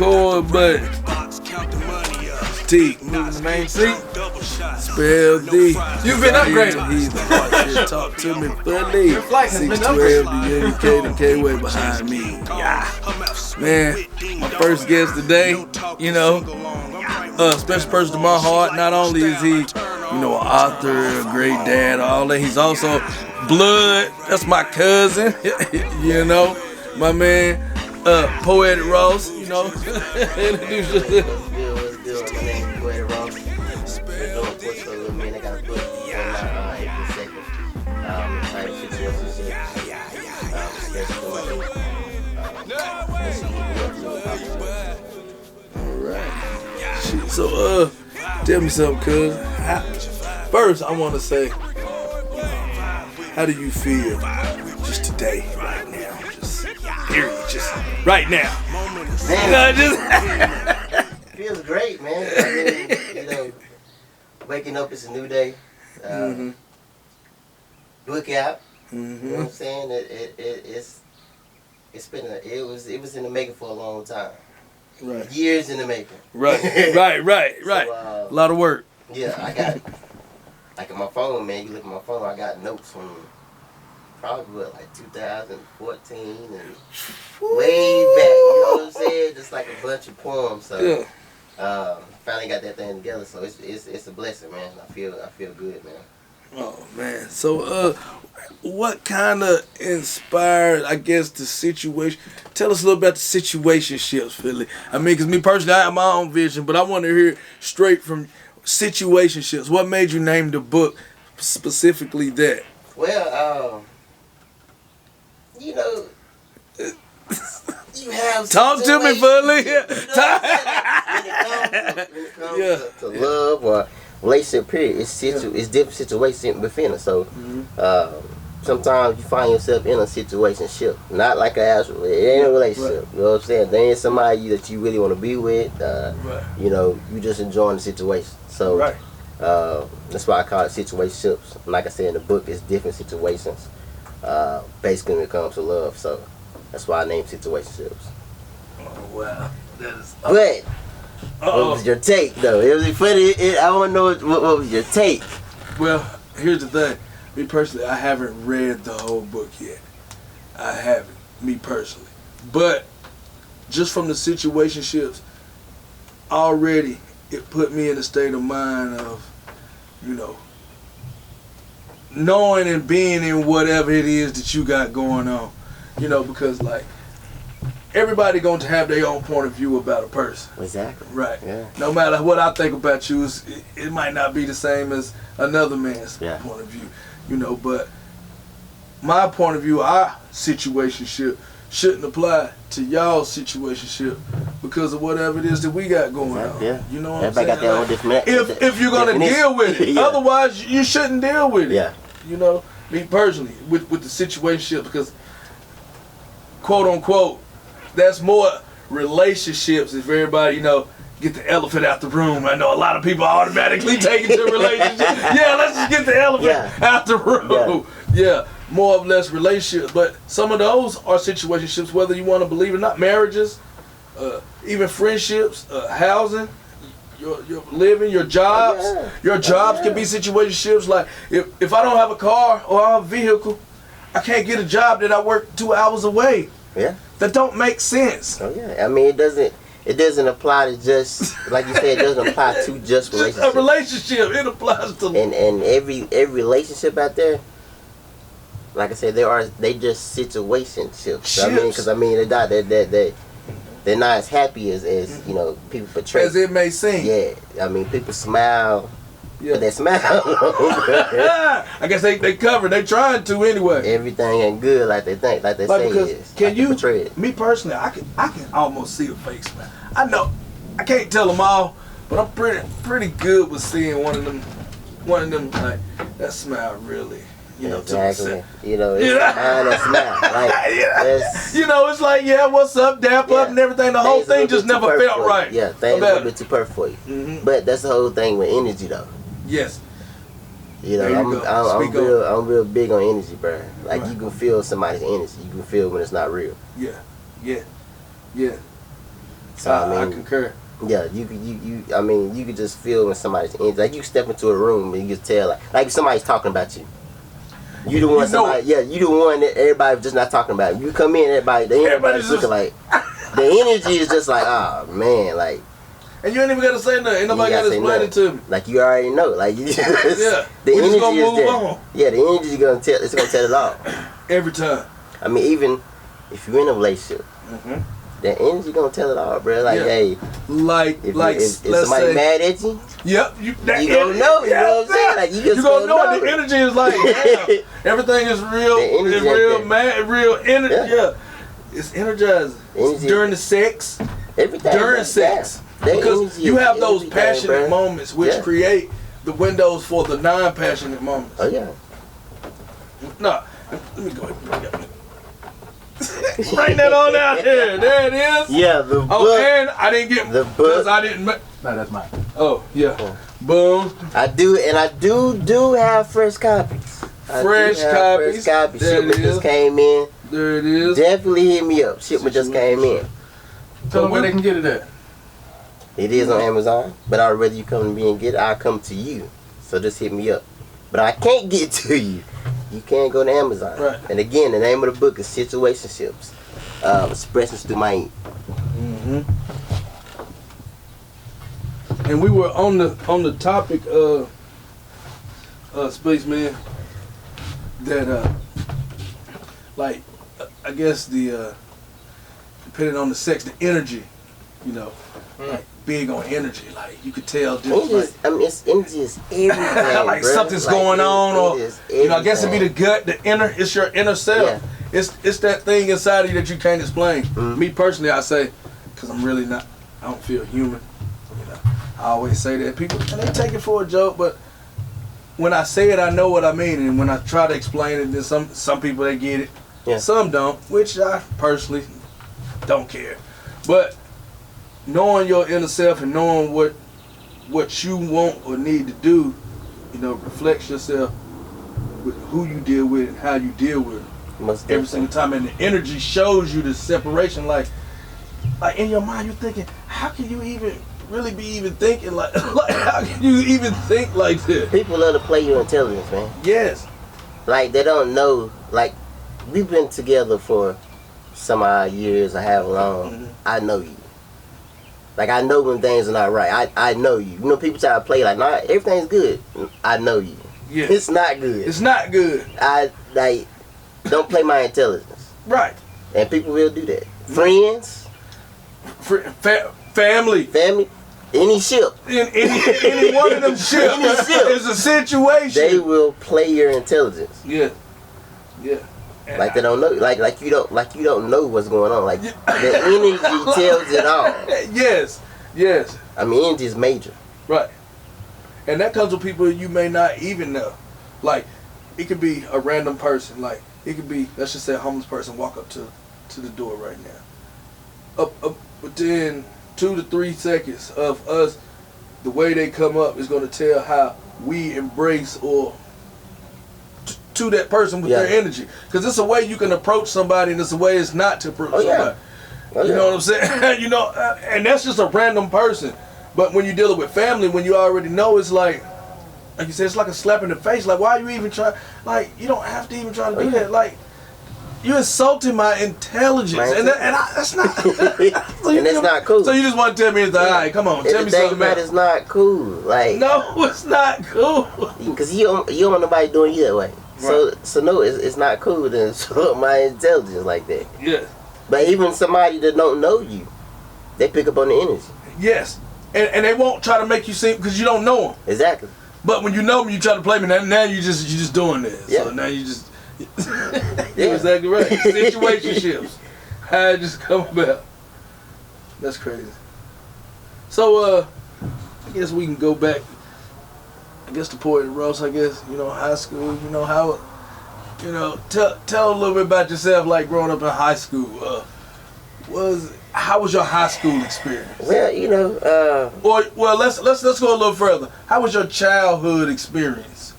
record button. T, moving the main seat. Spell D. You've been upgraded. He's the hard shit. Talk to me fully. Your flight has been 612, the UK, the K-way behind me. Yeah. Man, my first guest today, you know, a special person to my heart. Not only is he, you know, an author, a great dad, all that, he's also blood. That's my cousin, you know, my man, Poetic Ross, you know. Introduce yourself. What's good? My name is Poetic Ross. Been doing books for a little minute. I got a book on April 2nd. Entitled Situationship. Alright. So, tell me something, cuz. First, I want to say, how do you feel just today, right now? Just, period, just right now. Man, You know, feels great, man. I mean, you know, waking up is a new day. Book out. You know what I'm saying? It was in the making for a long time. Right. Years in the making. Right. So, A lot of work. Yeah, I got, like on my phone, man, you look at my phone, I got notes from probably like 2014 and way back, you know what I'm saying? Just like a bunch of poems. So finally got that thing together, so it's a blessing, man. I feel good, man. Oh man. So what kind of inspired, I guess, the situation? Tell us a little about the situationships, Philly. I mean, because me personally, I have my own vision, but I want to hear straight from situationships. What made you name the book specifically that? Well, you know, you have Talk to me, Philly. When it comes to love or relationship, period, it's different situations within it. So sometimes you find yourself in a situationship, not like an actual, it ain't a relationship. You know what I'm saying? There ain't somebody that you really want to be with. You know, you just enjoying the situation. So that's why I call it situationships. Like I said in the book, it's different situations. Basically, when it comes to love. So that's why I named situationships. Oh wow, that is. But what was your take though? It was funny. I want to know what was your take. Well, here's the thing. Me personally, I haven't read the whole book yet. I haven't, me personally. But just from the situationships, already it put me in a state of mind of, you know, knowing and being in whatever it is that you got going on. You know, because like everybody going to have their own point of view about a person. Exactly. Right. Yeah. No matter what I think about you, it might not be the same as another man's point of view. You know, but my point of view, our situationship shouldn't apply to y'all's situationship because of whatever it is that we got going on. Yeah. You know what Everybody I'm saying? got their own different. If you're gonna deal with it, otherwise you shouldn't deal with it. Yeah. You know, me personally with the situationship, because quote unquote, that's more relationships. If everybody, you know, get the elephant out the room. I know a lot of people automatically take it to relationships. Yeah, let's just get the elephant out the room. Yeah, more or less relationships. But some of those are situationships, whether you want to believe it or not. Marriages, even friendships, housing, your living, your jobs. Your jobs can be situationships. Like if I don't have a car or I have a vehicle, I can't get a job that I work 2 hours away. Yeah. That don't make sense. Oh yeah. I mean, it doesn't apply to just, like you said, it doesn't apply to just relationships. A relationship, it applies to. And every relationship out there, like I said, they just situationships. I mean, because they're not as happy as you know people portray. As it may seem. Yeah, I mean people smile, but they smile. I guess they cover. They trying to anyway. Everything ain't good like they think, like they say it is. Can you? Portray it. Me personally, I can almost see a fake smile. I know, I can't tell them all, but I'm pretty good with seeing one of them like that smile really. You know, exactly. You know, it's behind that smile. Like, you know, it's like, what's up, dap up and everything. The whole thing just never felt right. Yeah, things a little bit too perfect for you. But that's the whole thing with energy, though. Yes. You know, I'm real big on energy, bro. Like you can feel somebody's energy. You can feel when it's not real. Yeah. So I concur. Yeah, I mean, you could just feel when somebody's energy. Like you step into a room and you can tell, like if somebody's talking about you. You the one you the one that everybody just not talking about. You come in, everybody's looking like the energy is just like, oh man, like. And you ain't even gotta say nothing. Ain't nobody gotta explain it to me. Like you already know. Like you just, the energy gonna is move there. on. Yeah, the energy is gonna tell. It's gonna tell it all. Every time. I mean, even if you're in a relationship, that energy gonna tell it all, bro. Like, hey, if somebody mad at you, yep, you gonna know. You know what I'm saying? Like you gonna know. The energy is like, damn, everything is real. It's real, man. Real energy. Yeah, it's energizing. It's during the sex. Everything during sex. Because you have those passionate moments which create the windows for the non-passionate moments. Oh yeah. No, let me go ahead. Bring that on out there. There it is. Yeah, the book. Oh, and I didn't get the book. I didn't. No, that's mine. Oh yeah. Boom. I do have fresh copies. Fresh copies. Shipment just came in. There it is. Definitely hit me up. Shipment just came in. Tell them where they can get it at. It is on Amazon, but I'd rather you come to me and get it. I'll come to you. So just hit me up. But I can't get to you. You can't go to Amazon. Right. And again, the name of the book is Situationships. Expressions through my ink. And we were on the topic of Spaceman that like I guess the depending on the sex, the energy, you know, like big on energy. Like you could tell just energy is everything. Like bro. something's going on, or you know, I guess it'd be the gut, the inner. It's your inner self. Yeah. It's that thing inside of you that you can't explain. Me personally, I say, because I'm really not. I don't feel human. You know, I always say that people and they take it for a joke, but when I say it, I know what I mean, and when I try to explain it, then some people they get it. Yeah. Some don't, which I personally don't care. But knowing your inner self and knowing what you want or need to do, you know, reflects yourself with who you deal with and how you deal with it every single time. And the energy shows you the separation. Like in your mind, you're thinking, how can you even really be even thinking like how can you even think like this? People love to play your intelligence, man. Yes. Like they don't know. Like we've been together for some odd years or however long. I know you. Like I know when things are not right. I know you. You know, people try to play like, nah, everything's good. I know you. Yeah. It's not good. It's not good. I like don't play my intelligence. Right. And people will do that. Friends, family, any ship. Any one of them ships. Any ship is a situation. They will play your intelligence. Yeah. Yeah. And like they don't know, like you don't know what's going on. Like the energy tells it all. Yes, yes. I mean, energy is major. Right, and that comes with people you may not even know. Like it could be a random person. Like it could be, let's just say, a homeless person walk up to the door right now. Up within 2 to 3 seconds of us, the way they come up is going to tell how we embrace or to that person with their energy, because it's a way you can approach somebody and it's a way it's not to approach somebody. You know what I'm saying? You know, and that's just a random person. But when you're dealing with family, when you already know, it's like you said, it's like a slap in the face. Like, why are you even trying? Like, you don't have to even try to do that. Like, you insulting my intelligence, that's not. And that's not cool. So you just want to tell me, all right, come on, tell me something. That is not cool. Like, no, it's not cool. Because you don't want nobody doing you that way. Right. So no, it's not cool to insult my intelligence like that. Yeah. But even somebody that don't know you, they pick up on the energy. Yes. And they won't try to make you seem, because you don't know them. Exactly. But when you know them, you try to play me. Now you just doing this. Yeah. So now you just. You're exactly right. Situationships. How it just come about. That's crazy. So I guess we can go back. I guess to Poetic Ross. I guess high school. How. Tell a little bit about yourself. Like growing up in high school. How was your high school experience? Well, let's go a little further. How was your childhood experience?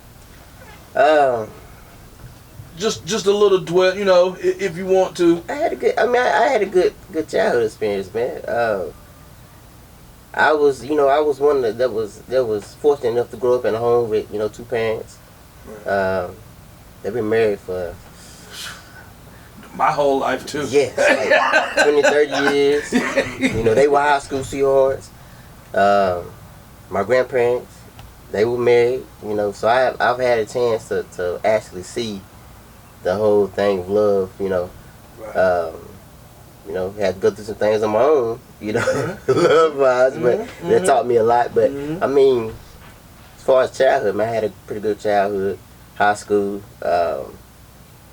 Just a little dwell, if you want to. I had a good childhood experience, man. I was, I was one that was fortunate enough to grow up in a home with, two parents. They've been married for my whole life too. Yes, like 20, 30 years. They were high school sweethearts. My grandparents, they were married. So I've had a chance to actually see the whole thing of love. Right. Had to go through some things on my own. Love wise, but that taught me a lot. But I mean, as far as childhood, man, I had a pretty good childhood. High school,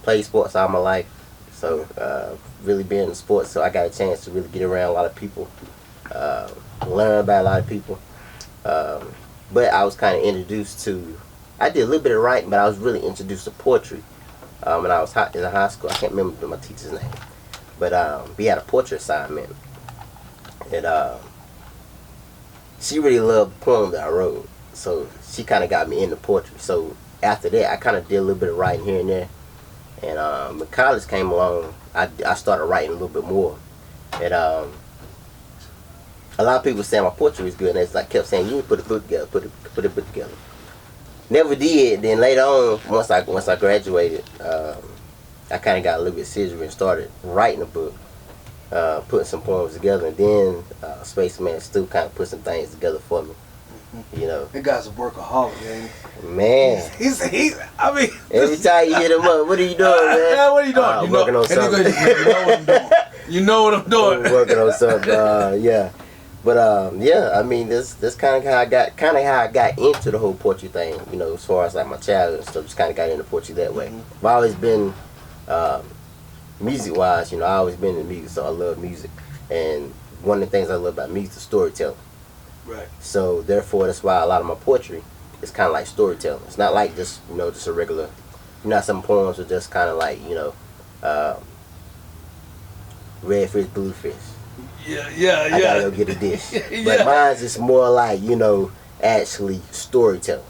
played sports all my life. So really being in sports, so I got a chance to really get around a lot of people, learn about a lot of people. But I was kind of introduced to, I did a little bit of writing, but I was really introduced to poetry when I was in high school. I can't remember my teacher's name, but we had a portrait assignment, and she really loved the poem that I wrote, so she kind of got me into poetry. So after that, I kind of did a little bit of writing here and there. And when college came along, I started writing a little bit more. And a lot of people saying my poetry was good, and they kept saying, you need to put a book together, put a book together. Never did. Then later on, once I graduated, I kind of got a little bit serious and started writing a book, putting some poems together. And then Spaceman Stu kind of put some things together for me. That guy's a workaholic, ain't he? Man. He's I mean, every time you hit him up, what are you doing, man? What are you doing? Working on something. You know what I'm doing. Working on something, yeah. But yeah, I mean, that's kind of how I got into the whole poetry thing. As far as like my childhood and stuff, just kind of got into poetry that way. I've always been music wise, I've always been in music, so I love music. And one of the things I love about music is storytelling. Right. So therefore, that's why a lot of my poetry is kind of like storytelling. It's not like just just a regular. Some poems are just kind of like red fish, blue fish. Yeah. I gotta go get a dish. But mine's is more like actually storytelling.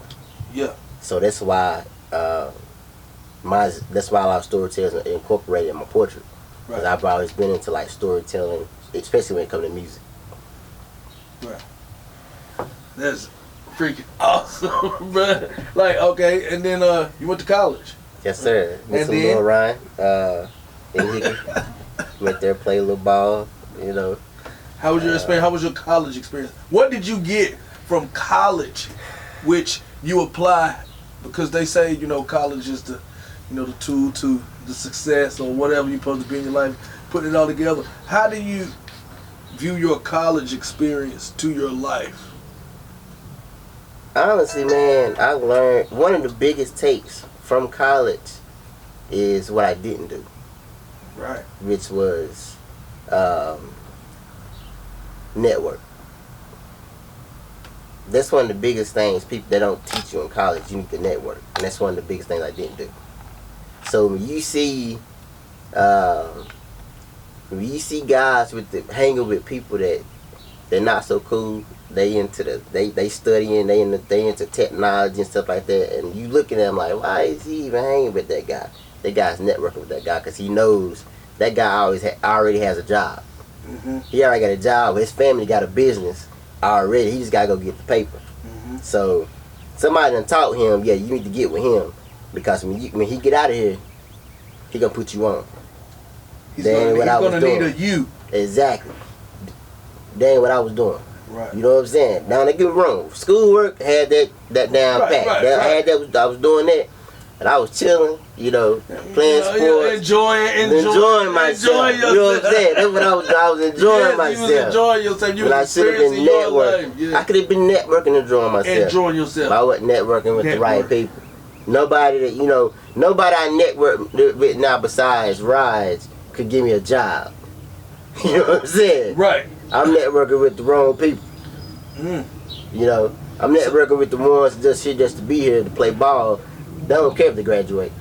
Yeah. So that's why that's why a lot of storytellers are incorporated in my poetry. Because I've always been into like storytelling, especially when it comes to music. Right. That's freaking awesome, bro. Like, okay, and then you went to college. Yes, sir. Met some little Ryan in Hickey. Went there, played a little ball, How was your experience? How was your college experience? What did you get from college, which you apply? Because they say, college is the, the tool to the success or whatever you're supposed to be in your life. Putting it all together. How do you view your college experience to your life? Honestly, man, I learned one of the biggest takes from college is what I didn't do. Right. Which was network. That's one of the biggest things people that don't teach you in college. You need to network, and that's one of the biggest things I didn't do. So when you see guys hanging with people that they're not so cool, they studying, they into technology and stuff like that, and you look at them like, why is he even hanging with that guy? That guy's networking with that guy because he knows that guy already has a job. He already got a job. His family got a business already. He just gotta go get the paper. So somebody done taught him, yeah, you need to get with him because when he get out of here, he gonna put you on. He's gonna need a you. Exactly. That ain't what I was doing. Right. You know what I'm saying? Now, don't get me wrong. Schoolwork had that down pat. I was doing that, and I was chilling. Playing sports, enjoying myself. You know what I'm saying? That's what I was enjoying myself. You was enjoying yourself. You was experiencing your life. I could have been networking and enjoying myself. Enjoying yourself. But I wasn't networking with the right people. Nobody I network with now besides Raj could give me a job. You know what I'm saying? Right. I'm networking with the wrong people. I'm networking with the ones just to be here to play ball. They don't care if they graduate.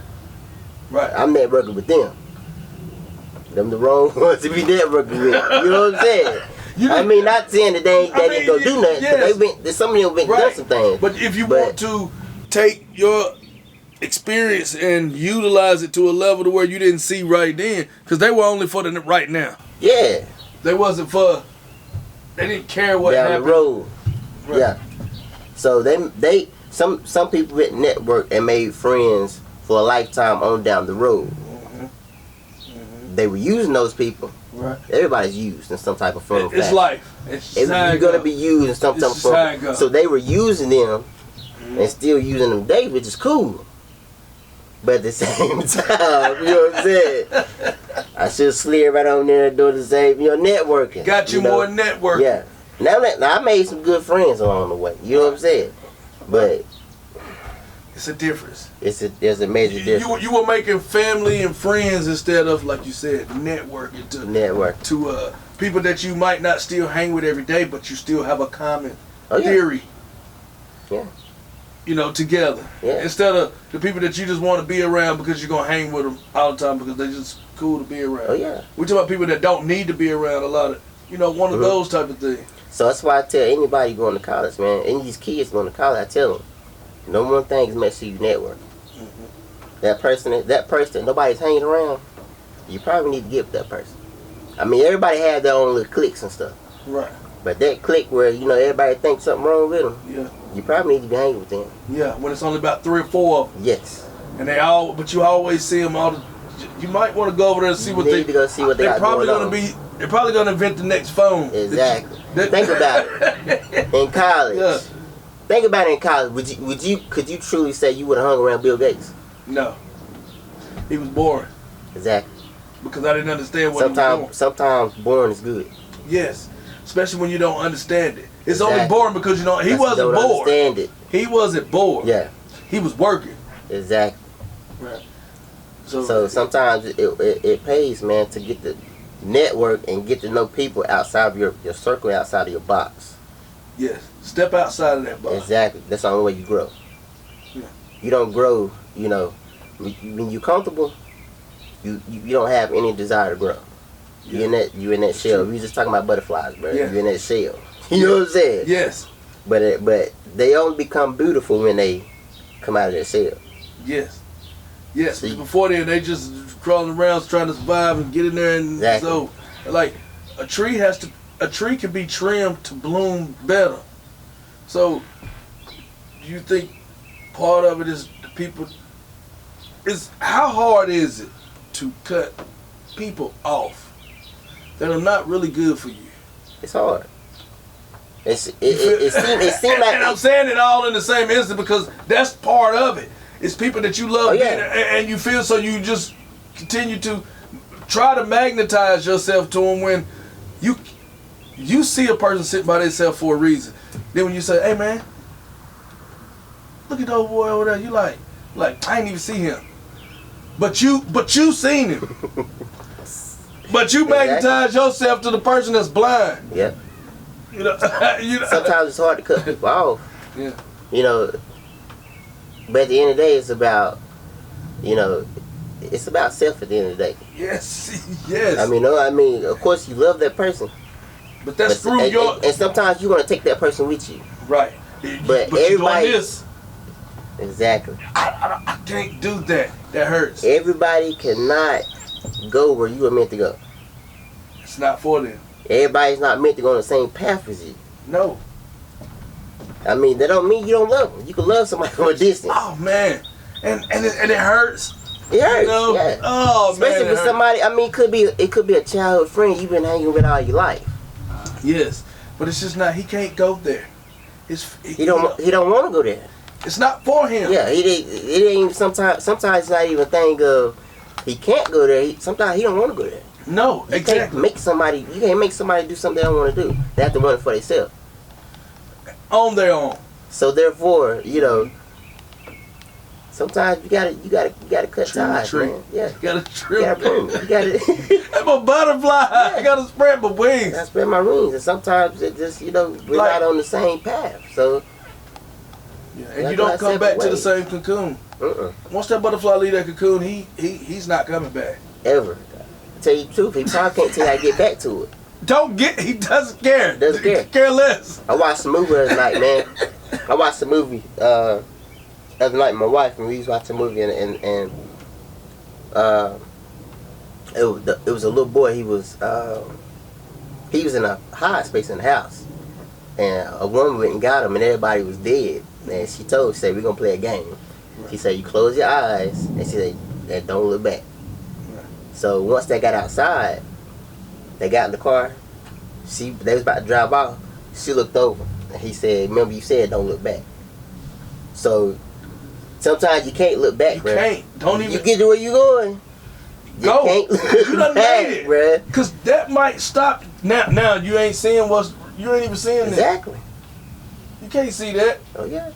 Right. I'm networking with them. Them the wrong ones to be networking with. You know what I'm saying? I mean, not saying that they ain't gonna do nothing. Yes. Some of them been done some things. But if you want to take your experience and utilize it to a level to where you didn't see right then, because they were only for the right now. Yeah. They wasn't for didn't care what down happened. the road. Right. Yeah. So some people went network and made friends for a lifetime on down the road. They were using those people. Right. Everybody's used in some type of form. It's life. It's just how You're it gonna go. be used in some type of It's just how it form. go. So they were using them and still using them today, which is cool. But at the same time, you know what I'm saying? I should slid right on there and do the same, networking. Got you more networking. Yeah. Now I made some good friends along the way. You know what I'm saying? But it's a difference. There's a major difference. You were making family and friends instead of, like you said, networking to people that you might not still hang with every day, but you still have a common theory. Yeah. Together. Yeah. Instead of the people that you just want to be around because you're gonna hang with them all the time because they're just cool to be around. Oh yeah. We talk about people that don't need to be around a lot of, one of those type of things. So that's why I tell anybody going to college, man, any of these kids going to college, I tell them, no one thing is make sure you network. That person, nobody's hanging around, you probably need to get with that person. I mean, everybody has their own little cliques and stuff. Right. But that clique where, everybody thinks something wrong with them, Yeah. you probably need to be hanging with them. Yeah, when it's only about 3 or 4 of them. Yes. And but you always see them all. You might want to go over there and see what they. Need to go see what they got probably going gonna on. They're probably gonna invent the next phone. Exactly. Think about it. In college. Yeah. Think about it in college. Could you truly say you would have hung around Bill Gates? No. He was boring. Exactly. Because I didn't understand what he was doing. Sometimes boring is good. Yes. Especially when you don't understand it. It's Exactly. only boring because he wasn't bored. Understand it. He wasn't bored. Yeah. He was working. Exactly. Right. So sometimes it pays, man, to get the network and get to know people outside of your circle, outside of your box. Yes. Step outside of that box. Exactly. That's the only way you grow. Yeah. You don't grow, when you're comfortable, you don't have any desire to grow. You in that shell. We just talking about butterflies, bro. Yeah. You in that shell. You know what I'm saying? Yes. But they only become beautiful when they come out of their shell. Yes. Yes. Before then, they just crawling around trying to survive and get in there, and Exactly. so like a tree can be trimmed to bloom better. So you think part of it is the people? How hard is it to cut people off that are not really good for you? It's hard. It seems like and I'm saying it all in the same instant because that's part of it. It's people that you love and you feel, so you just continue to try to magnetize yourself to them when you see a person sitting by themselves for a reason. Then when you say, "Hey man, look at the old boy over there," you like I ain't even see him, but you seen him. But you magnetize yourself to the person that's blind. Yep. You know. Sometimes it's hard to cut people off. Yeah. But at the end of the day, it's about, it's about self at the end of the day. Yes. Yes. I mean, of course you love that person. But that's through your. And sometimes you want to take that person with you. Right. But everybody. everybody. This. Exactly. I can't do that. That hurts. Everybody cannot go where you are meant to go. It's not for them. Everybody's not meant to go on the same path as you. No. I mean, that don't mean you don't love them. You can love somebody from a distance. Oh man, and it hurts. It hurts. Yeah. Oh especially man. with somebody. I mean, it could be a childhood friend you've been hanging with all your life. Yes, but it's just not. He can't go there. He don't want to go there. It's not for him. Yeah, it ain't. Sometimes it's not even a thing of he can't go there. Sometimes he don't want to go there. No, You exactly. can't make somebody do something they don't want to do. They have to run it for themselves. On their own. So therefore, sometimes you gotta cut ties, man. Yeah. You gotta trim. You gotta prune. You gotta. I'm a butterfly. I gotta spread my wings. I spread my wings, and sometimes it just we're not on the same path. So. Yeah, and you don't come back to the same cocoon. Once that butterfly leave that cocoon, he's not coming back. Ever. To tell you the truth, he probably can't tell you how to get back to it. He doesn't care. Doesn't care. Care less. I watched the movie the other night, man. I watched the movie the other night with my wife, and we was watching the movie, and it was a little boy. He was he was in a hot space in the house, and a woman went and got him, and everybody was dead. And she said, we're gonna play a game. Right. She said, you close your eyes, and she said, and don't look back. Right. So once they got outside, they got in the car. They was about to drive off. She looked over, and he said, remember you said don't look back. So sometimes you can't look back, bro. You can't. Don't even. You get to where you going. Go. You done made it, bro. Cause that might stop. Now you ain't seeing you ain't even seeing exactly. That. You can't see that. Oh yeah.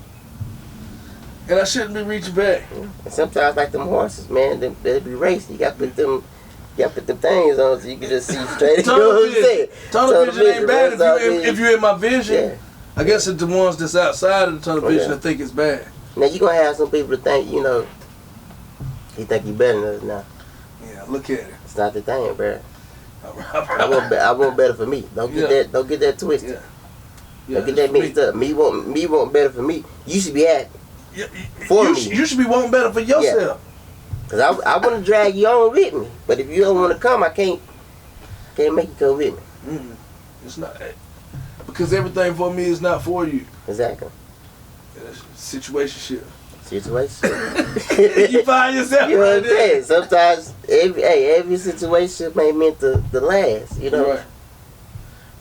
And I shouldn't be reaching back. Yeah. And sometimes like them horses, man, they be racing. You got to put them things on so you can just see straight. Tunnel vision ain't bad if you're in my vision. Yeah. I guess it's the ones that's outside of the tunnel vision that think it's bad. Now you gonna have some people to think, you think you better than us now. Yeah, look at it. It's not the thing, bro. I want better for me. Don't get that twisted. Yeah. Yeah, don't get that mixed up. Me want better for me. You should be happy. Me. You should be wanting better for yourself. Yeah. Cause I want to drag you on with me, but if you don't want to come, I can't make you come with me. It's not, because everything for me is not for you. Exactly. Situationship. Situation. You find yourself. You know what I'm saying? Sometimes every situation ain't meant to last. You know.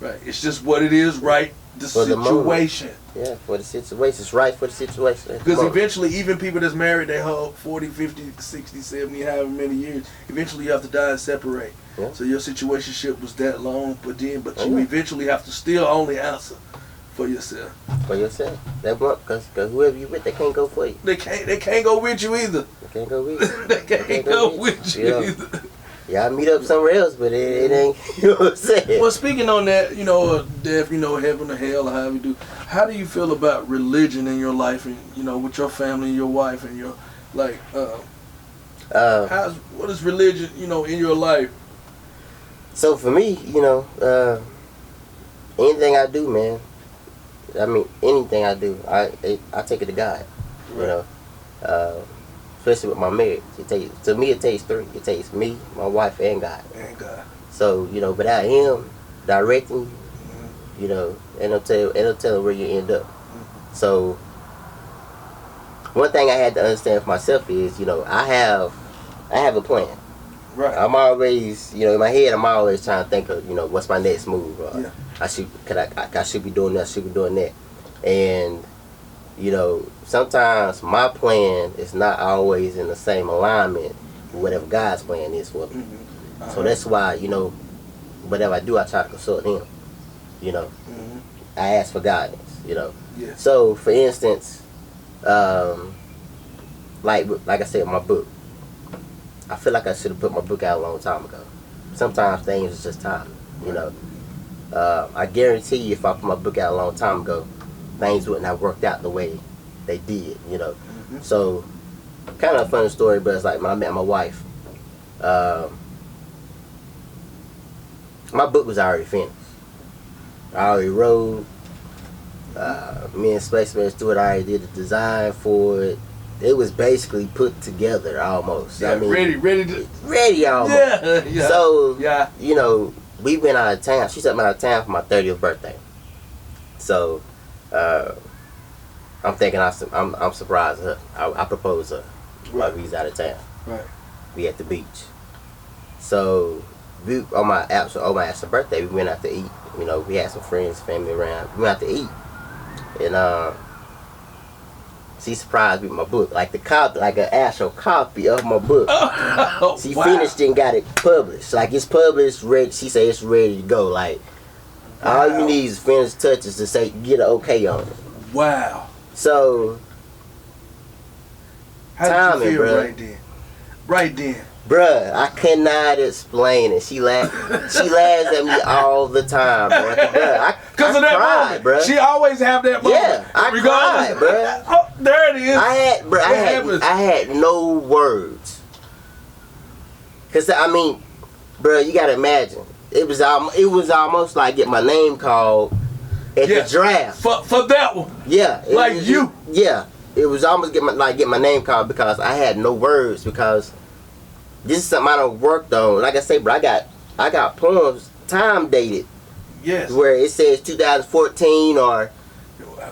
Right. It's just what it is. Right. The for situation. Yeah, for the situation. It's right for the situation. Because eventually, even people that's married, they hold 40, 50, 60, 70, however many years, eventually you have to die and separate. Yeah. So your situationship was that long, but you eventually have to still only answer for yourself. For yourself. That because whoever you with, they can't go for you. They can't go with you either. They can't go with you. they can't go with you either. Y'all meet up somewhere else, but it ain't, you know what I'm saying? Well, speaking on that, death, heaven or hell or however you do, how do you feel about religion in your life and, with your family and your wife and your, what is religion, in your life? So for me, anything I do, man, anything I do, I take it to God, especially with my marriage. To me, it takes three. It takes me, my wife, and God. And God. So, without Him directing, ain't no telling where you end up. So, one thing I had to understand for myself is, I have a plan. Right. I'm always, in my head, I'm always trying to think of, what's my next move. I should be doing that. I should be doing that. And sometimes my plan is not always in the same alignment with whatever God's plan is for me. So that's why, whatever I do, I try to consult Him. I ask for guidance, Yeah. So, for instance, like I said, my book. I feel like I should have put my book out a long time ago. Sometimes things is just time, I guarantee you if I put my book out a long time ago, things wouldn't have worked out the way they did, So, kind of a funny story, but it's like when I met my wife, my book was already finished. I already wrote. Me and Spaceman Stewart already did the design for it. It was basically put together almost. Yeah, ready almost. Yeah. So, we went out of town. She took me out of town for my 30th birthday. So, I'm thinking I'm surprised her. I proposed her while we was out of town. Right. We at the beach. So, on my actual birthday, we went out to eat. We had some friends, family around. We went out to eat, and she surprised me with my book, like an actual copy of my book. She finished and got it published. Like it's published, ready. She said it's ready to go. Like all you need is finished touches to say get an okay on it. Wow. So how did you feel right then? Bruh, I cannot explain it. She laughs at me all the time, bro. Because of that moment, bruh. She always have that moment. Yeah, I cried, bruh. Oh, there it is. I had no words. Cause bruh, you gotta imagine. It was almost like get my name called at the draft. For that one. Yeah. You. Yeah. It was almost get my name called because I had no words because this is something I done worked on. Like I say, bro, I got poems time dated Yes. Where it says 2014 or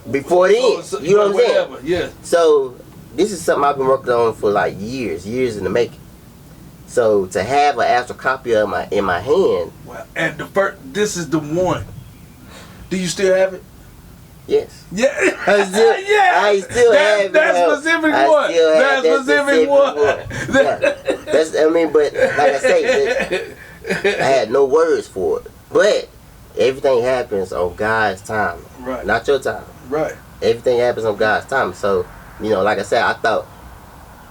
before then. You know what I'm saying? Yeah. So this is something I've been working on for like years in the making. So to have an actual copy of in my hand. Wow. And this is the one. Do you still have it? Yes. Yeah. I still have it. That specific one. That specific one. That's, I mean, but like I say, I had no words for it. But everything happens on God's time. Right. Not your time. Right. Everything happens on God's time. So, you know, like I said, I thought,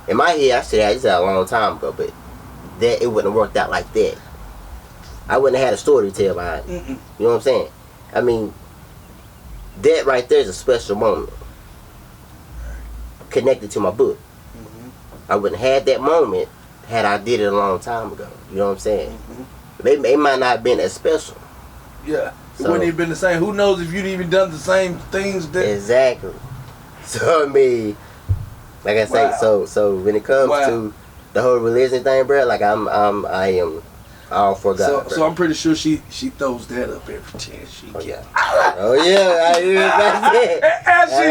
in my head, I should have this a long time ago, but that it wouldn't have worked out like that. I wouldn't have had a story to tell behind it. You know what I'm saying? I mean, that right there is a special moment connected to my book. I wouldn't have had that moment had I did it a long time ago. You know what I'm saying? It might not have been as special. Yeah. It wouldn't even been the same. Who knows if you'd even done the same things that... Exactly. So, I mean, like I say, so when it comes to the whole religion thing, bro, like I am all for God. So I'm pretty sure she throws that up every chance she gets. Oh yeah, I hear about that. As she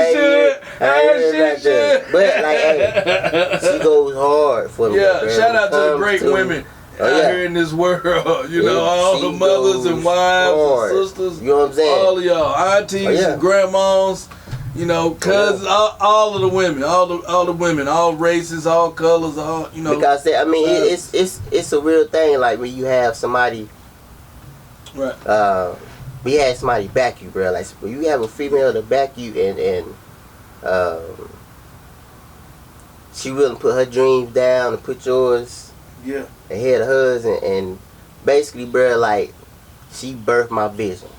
should. But like, hey, she goes hard for me. Yeah, bro. shout out to the great women out here in this world. You know, all the mothers and wives and sisters. You know what I'm saying? All of y'all, aunties and grandmas. You know, cousins, all of the women, all the women, all races, all colors, all, you know. Because I mean, it's a real thing. Like when you have somebody, right? We had somebody back you, bro. Like when you have a female to back you, and she willing to put her dreams down and put yours, ahead of hers, and basically, bro, like she birthed my vision,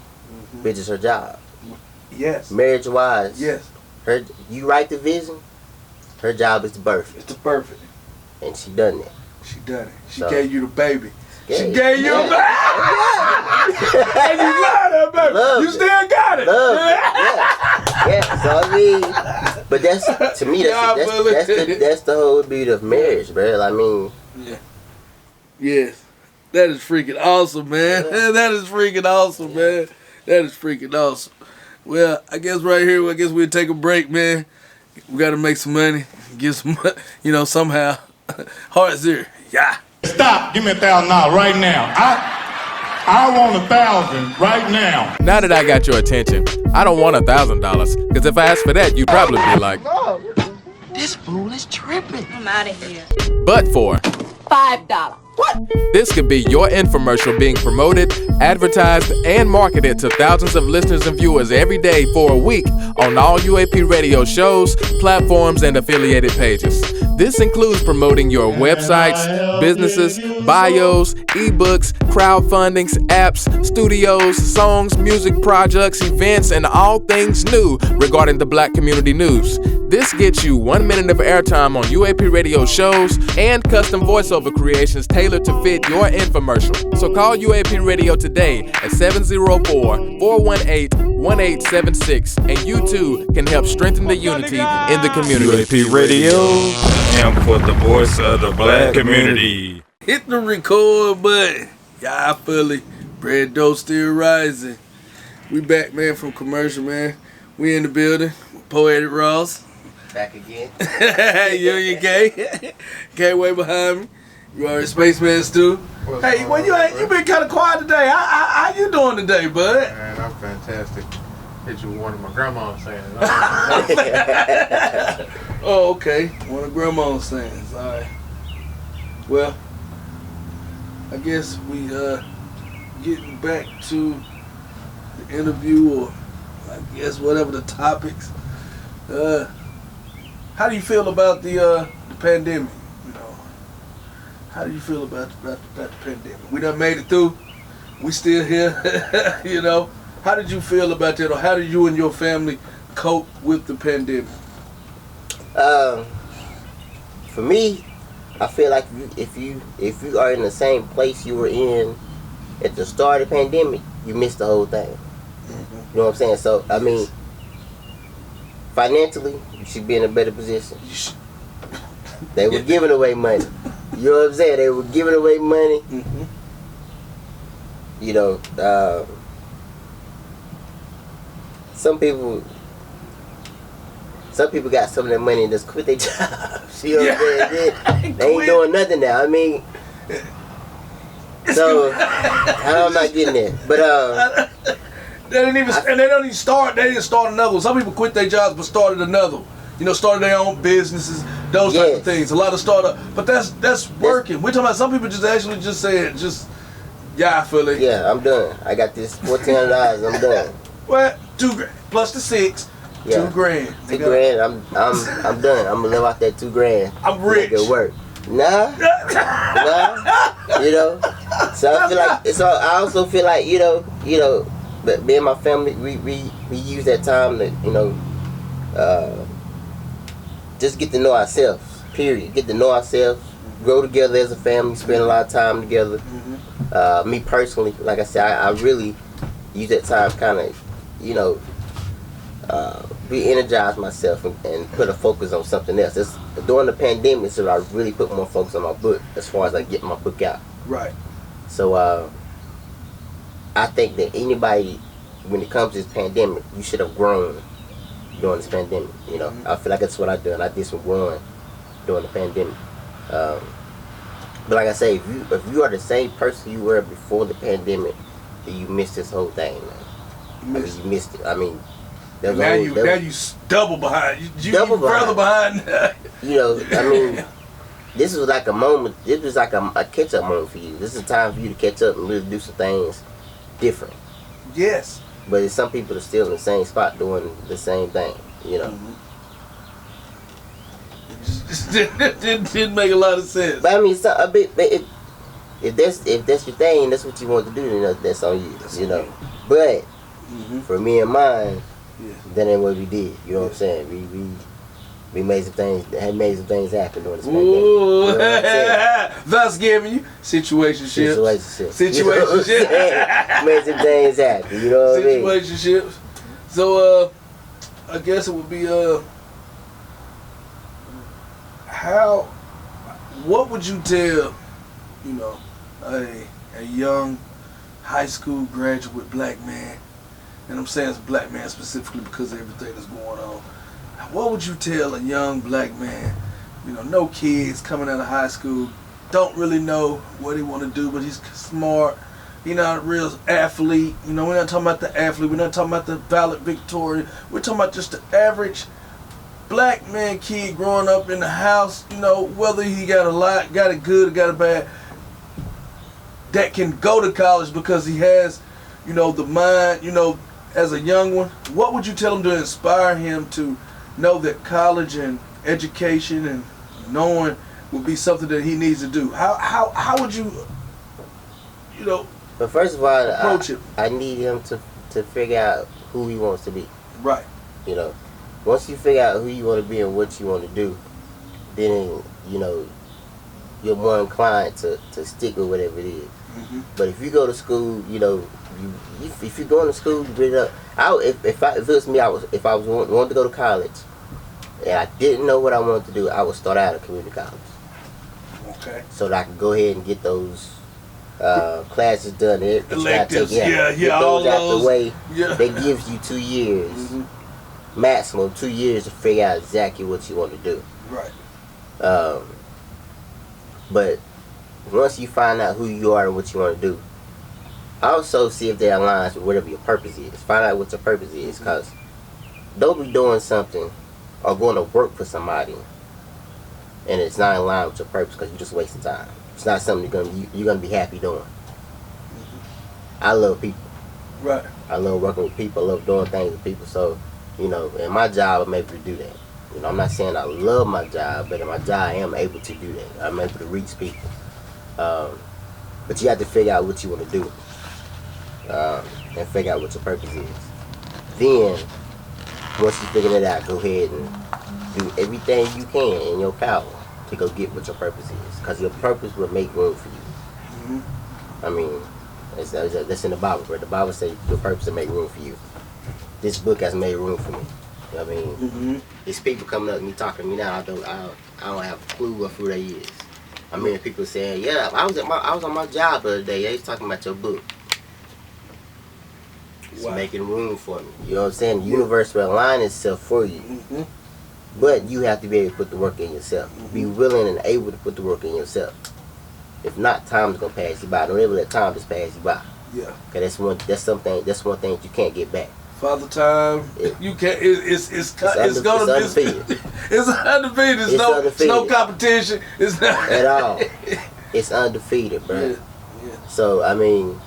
which is her job. Yes. Marriage wise. Yes. You write the vision. Her job is to birth it. It's to birth it. And she done that. She done it. She gave you the baby. Yeah. She gave you a baby. And you love that baby. Loved you still got it. Yeah. So I mean, but that's to me that's the whole beauty of marriage, bro. I mean. Yeah. Yes. That is freaking awesome, man. Yeah. That is freaking awesome, man. That is freaking awesome. Well, I guess right here, we'll take a break, man. We got to make some money, get some, you know, somehow. Heart zero, yeah. Stop, give me $1,000 right now. I want 1,000 right now. Now that I got your attention, I don't want $1,000, because if I asked for that, you'd probably be like, this fool is tripping. I'm out of here. But for $5. What? This could be your infomercial being promoted, advertised, and marketed to thousands of listeners and viewers every day for a week on all UAP radio shows, platforms, and affiliated pages. This includes promoting your websites, businesses, bios, ebooks, crowdfundings, apps, studios, songs, music projects, events, and all things new regarding the Black community news. This gets you 1 minute of airtime on UAP radio shows and custom voiceover creations tailored to fit your infomercial. So call UAP Radio today at 704-418-1876, and you too can help strengthen the unity in the community. UAP Radio, and for the voice of the Black community. Hit the record button. Yeah, I feel it. Bread dough still rising. We back, man, from commercial, man. We in the building. Poetic Ross. Back again. Union K. Can't wait behind me. You already Spaceman Stu. Hey, well, you been kind of quiet today. How you doing today, bud? Man, I'm fantastic. Hit you with one of my grandma's saying. Oh, okay. One of grandma's sayings. All right. Well, I guess we getting back to the interview, or I guess whatever the topics. How do you feel about the pandemic? You know, how do you feel about the pandemic? We done made it through. We still here. You know, how did you feel about that, or how did you and your family cope with the pandemic? For me, I feel like if you are in the same place you were in at the start of the pandemic, you missed the whole thing. You know what I'm saying? So I mean, financially, you should be in a better position. They were giving away money. You know what I'm saying? They were giving away money. You know, some people got some of that money and just quit their jobs. You know what I'm saying? They ain't doing nothing now. I mean, so I'm not getting there. But they didn't even and they don't even start. They didn't start another one. Some people quit their jobs but started another one. You know, started their own businesses, those types of things. A lot of startup, but that's working. We're talking about some people just actually just said, I feel it. Yeah, I'm done. I got this $1,400. I'm done. Well, $2,000 plus the $6,000, $2,000. $2,000. I'm done. I'm gonna live off that $2,000. I'm rich. Make it work. Nah. You know. So I feel like I also feel like you know, but me and my family, we use that time to just get to know ourselves. Period. Get to know ourselves. Grow together as a family. Spend a lot of time together. Me personally, like I said, I really use that time kind of, re-energize myself and put a focus on something else. During the pandemic, so I really put more focus on my book as far as like getting my book out. Right. So I think that anybody, when it comes to this pandemic, you should have grown during this pandemic. You know, I feel like that's what I done. I did some growing during the pandemic. But like I say, if you are the same person you were before the pandemic, then you missed this whole thing, man. You missed it. I mean, now you double behind. You further behind. You know, I mean, this was like a moment. This was like a catch-up moment for you. This is a time for you to catch up and really do some things different. Yes. But some people are still in the same spot doing the same thing. You know. Didn't make a lot of sense. But I mean, if that's your thing, that's what you want to do, then that's on you. You know. But for me and mine, that ain't what we did. You know what I'm saying? We made some things. Had made some things happen during this pandemic. You know thus giving you situationship. Made some things happen. You know what I mean? Situationships. So I guess it would be what would you tell, you know, a young high school graduate black man, and I'm saying it's black man specifically because of everything that's going on. What would you tell a young black man, you know, no kids coming out of high school, don't really know what he want to do, but he's smart, he's not a real athlete, you know, we're not talking about the athlete, we're not talking about the valedictorian, we're talking about just the average black man kid growing up in the house, you know, whether he got a lot, got it good or got it bad, that can go to college because he has, you know, the mind, you know, as a young one. What would you tell him to inspire him to know that college and education and knowing would be something that he needs to do? How would you, you know, but first of all, approach it? I need him to figure out who he wants to be. Right. You know, once you figure out who you want to be and what you want to do, then, you know, you're more inclined to stick with whatever it is. But if you go to school, you know, if you're going to school, you bring it up. If it was me, if I was wanting to go to college and I didn't know what I wanted to do, I would start out at community college. Okay. So that I could go ahead and get those classes done. Electives, get all those out those. the way. Yeah. That gives you 2 years, maximum 2 years to figure out exactly what you want to do. Right. But once you find out who you are and what you want to do, also see if that aligns with whatever your purpose is. Find out what your purpose is, because don't be doing something or going to work for somebody and it's not in line with your purpose, because you're just wasting time. It's not something you're gonna be happy doing. I love people. Right. I love working with people. I love doing things with people. So, you know, in my job, I'm able to do that. You know, I'm not saying I love my job, but in my job, I am able to do that. I'm able to reach people. But you have to figure out what you want to do, and figure out what your purpose is. Then, once you figure that out, go ahead and do everything you can in your power to go get what your purpose is, because your purpose will make room for you. I mean, that's in the Bible, but the Bible says your purpose will make room for you. This book has made room for me. You know what I mean? These people coming up to me, talking to me now, I don't have a clue of who they is. I mean, people saying, yeah, I was on my job the other day. They was talking about your book. It's Wow. making room for me. You know what I'm saying? The universe will align itself for you. Mm-hmm. But you have to be able to put the work in yourself. Be willing and able to put the work in yourself. If not, time's gonna pass you by. Don't ever let time just pass you by. Yeah. Cause that's one thing that you can't get back. Father Time, you can't. It's undefeated. It's undefeated. It's no undefeated. no competition. It's not At all. It's undefeated, bro. Yeah. Yeah. So I mean,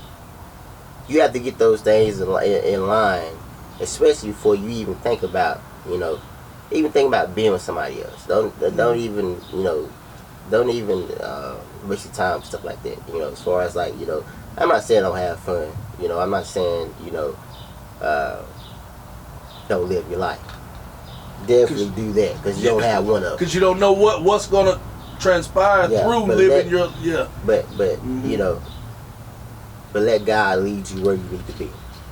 you have to get those things in line, especially before you even think about, even think about being with somebody else. Don't even waste your time, stuff like that. As far as like, I'm not saying don't have fun. I'm not saying, don't live your life. Definitely do that, because you don't have one of them. Because you don't know what's gonna transpire through living But but let God lead you where you need to be.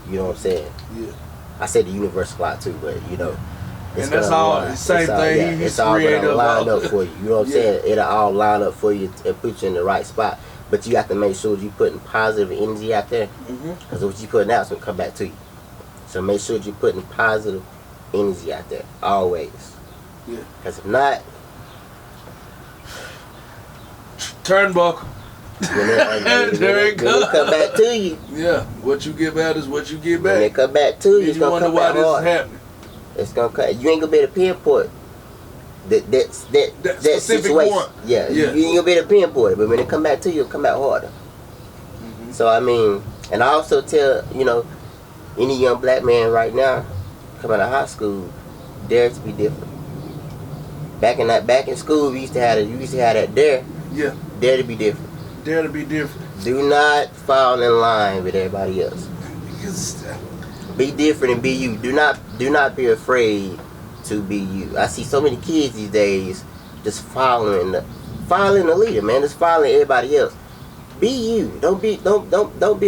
You know what I'm saying? Yeah. I said the universe a lot too, but it's and that's all the same thing. It's all gonna line up for you. You know what I'm saying? It'll all line up for you and put you in the right spot. But you have to make sure you're putting positive energy out there, because what you're putting out is gonna come back to you. So make sure you're putting positive energy out there always. Yeah. Because if not, turnbuckle. There it when it come back to you. Yeah. What you give out is what you get back. When it come back to you, it's gonna come back hard. Happening. It's gonna come. You ain't gonna be able to pinpoint that specific situation. one. Yeah. You ain't gonna be able to pinpoint it, but when it come back to you, it'll come back harder. So I mean, and I also tell any young black man right now coming out of high school, dare to be different. Back in school, we used to have that dare. Yeah. Dare to be different. Dare to be different. Do not fall in line with everybody else. Because Be different and be you. Do not be afraid to be you. I see so many kids these days just following the leader, man. Just following everybody else. Be you. Don't be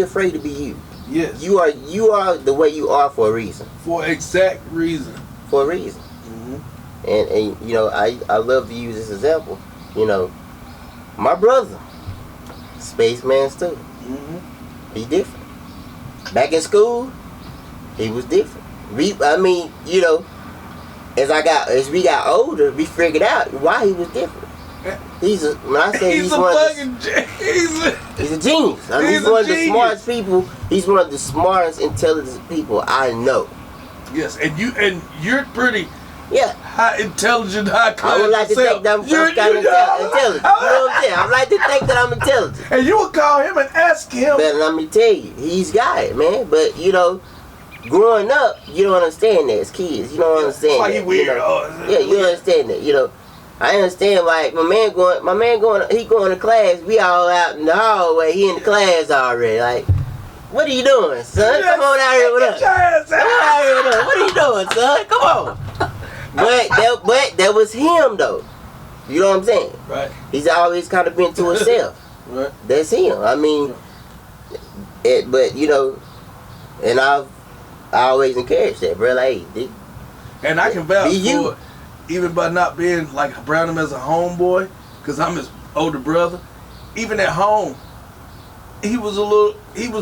afraid to be you. Yes. You are the way you are for a reason. For exact reason. For a reason. And I love to use this example. My brother, Spaceman's too. He's different. Back in school, he was different. As we got older, we figured out why he was different. He's a genius. I mean, he's one of the smartest people. He's one of the smartest, intelligent people I know. Yes, and you're pretty. Yeah. High intelligent, high class. I would like to think that I'm kind of intelligent. You know what I'm saying? I would like to think that I'm intelligent. And you would call him and ask him. But let me tell you, he's got it, man. But growing up, you don't understand that as kids. You don't understand like that. He weird. Yeah, you don't understand that. I understand, like my man going to class. We all out in the hallway. He in the class already. Like, what are you doing, son? Come on out here with us. Come on out here with us. What are you doing, son? Come on. But that was him though. You know what I'm saying? Right. He's always kind of been to himself. Right. That's him. I mean, and I always encourage that, bro. Like, and I can vouch you. for it, even by not being like around him as a homeboy, because I'm his older brother. Even at home, he was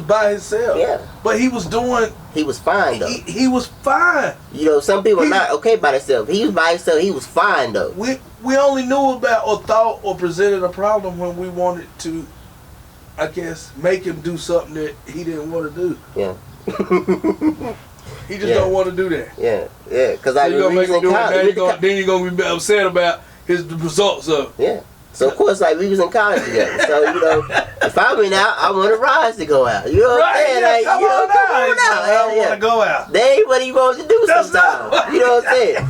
by himself. Yeah. But he was fine though. He was fine. Some people are not okay by themselves. He was by himself. He was fine though. We only knew about or thought or presented a problem when we wanted to, I guess, make him do something that he didn't want to do. Yeah. He just don't want to do that. Yeah. Because so you're gonna make him do it. Then you're gonna be upset about the results of. Yeah. So of course, like, we was in college together. So if I went out, I want to rise to go out. You know what I'm saying? Yeah, like, come on out. I don't want to go out. That ain't what he wants to do sometimes. You know what I'm saying?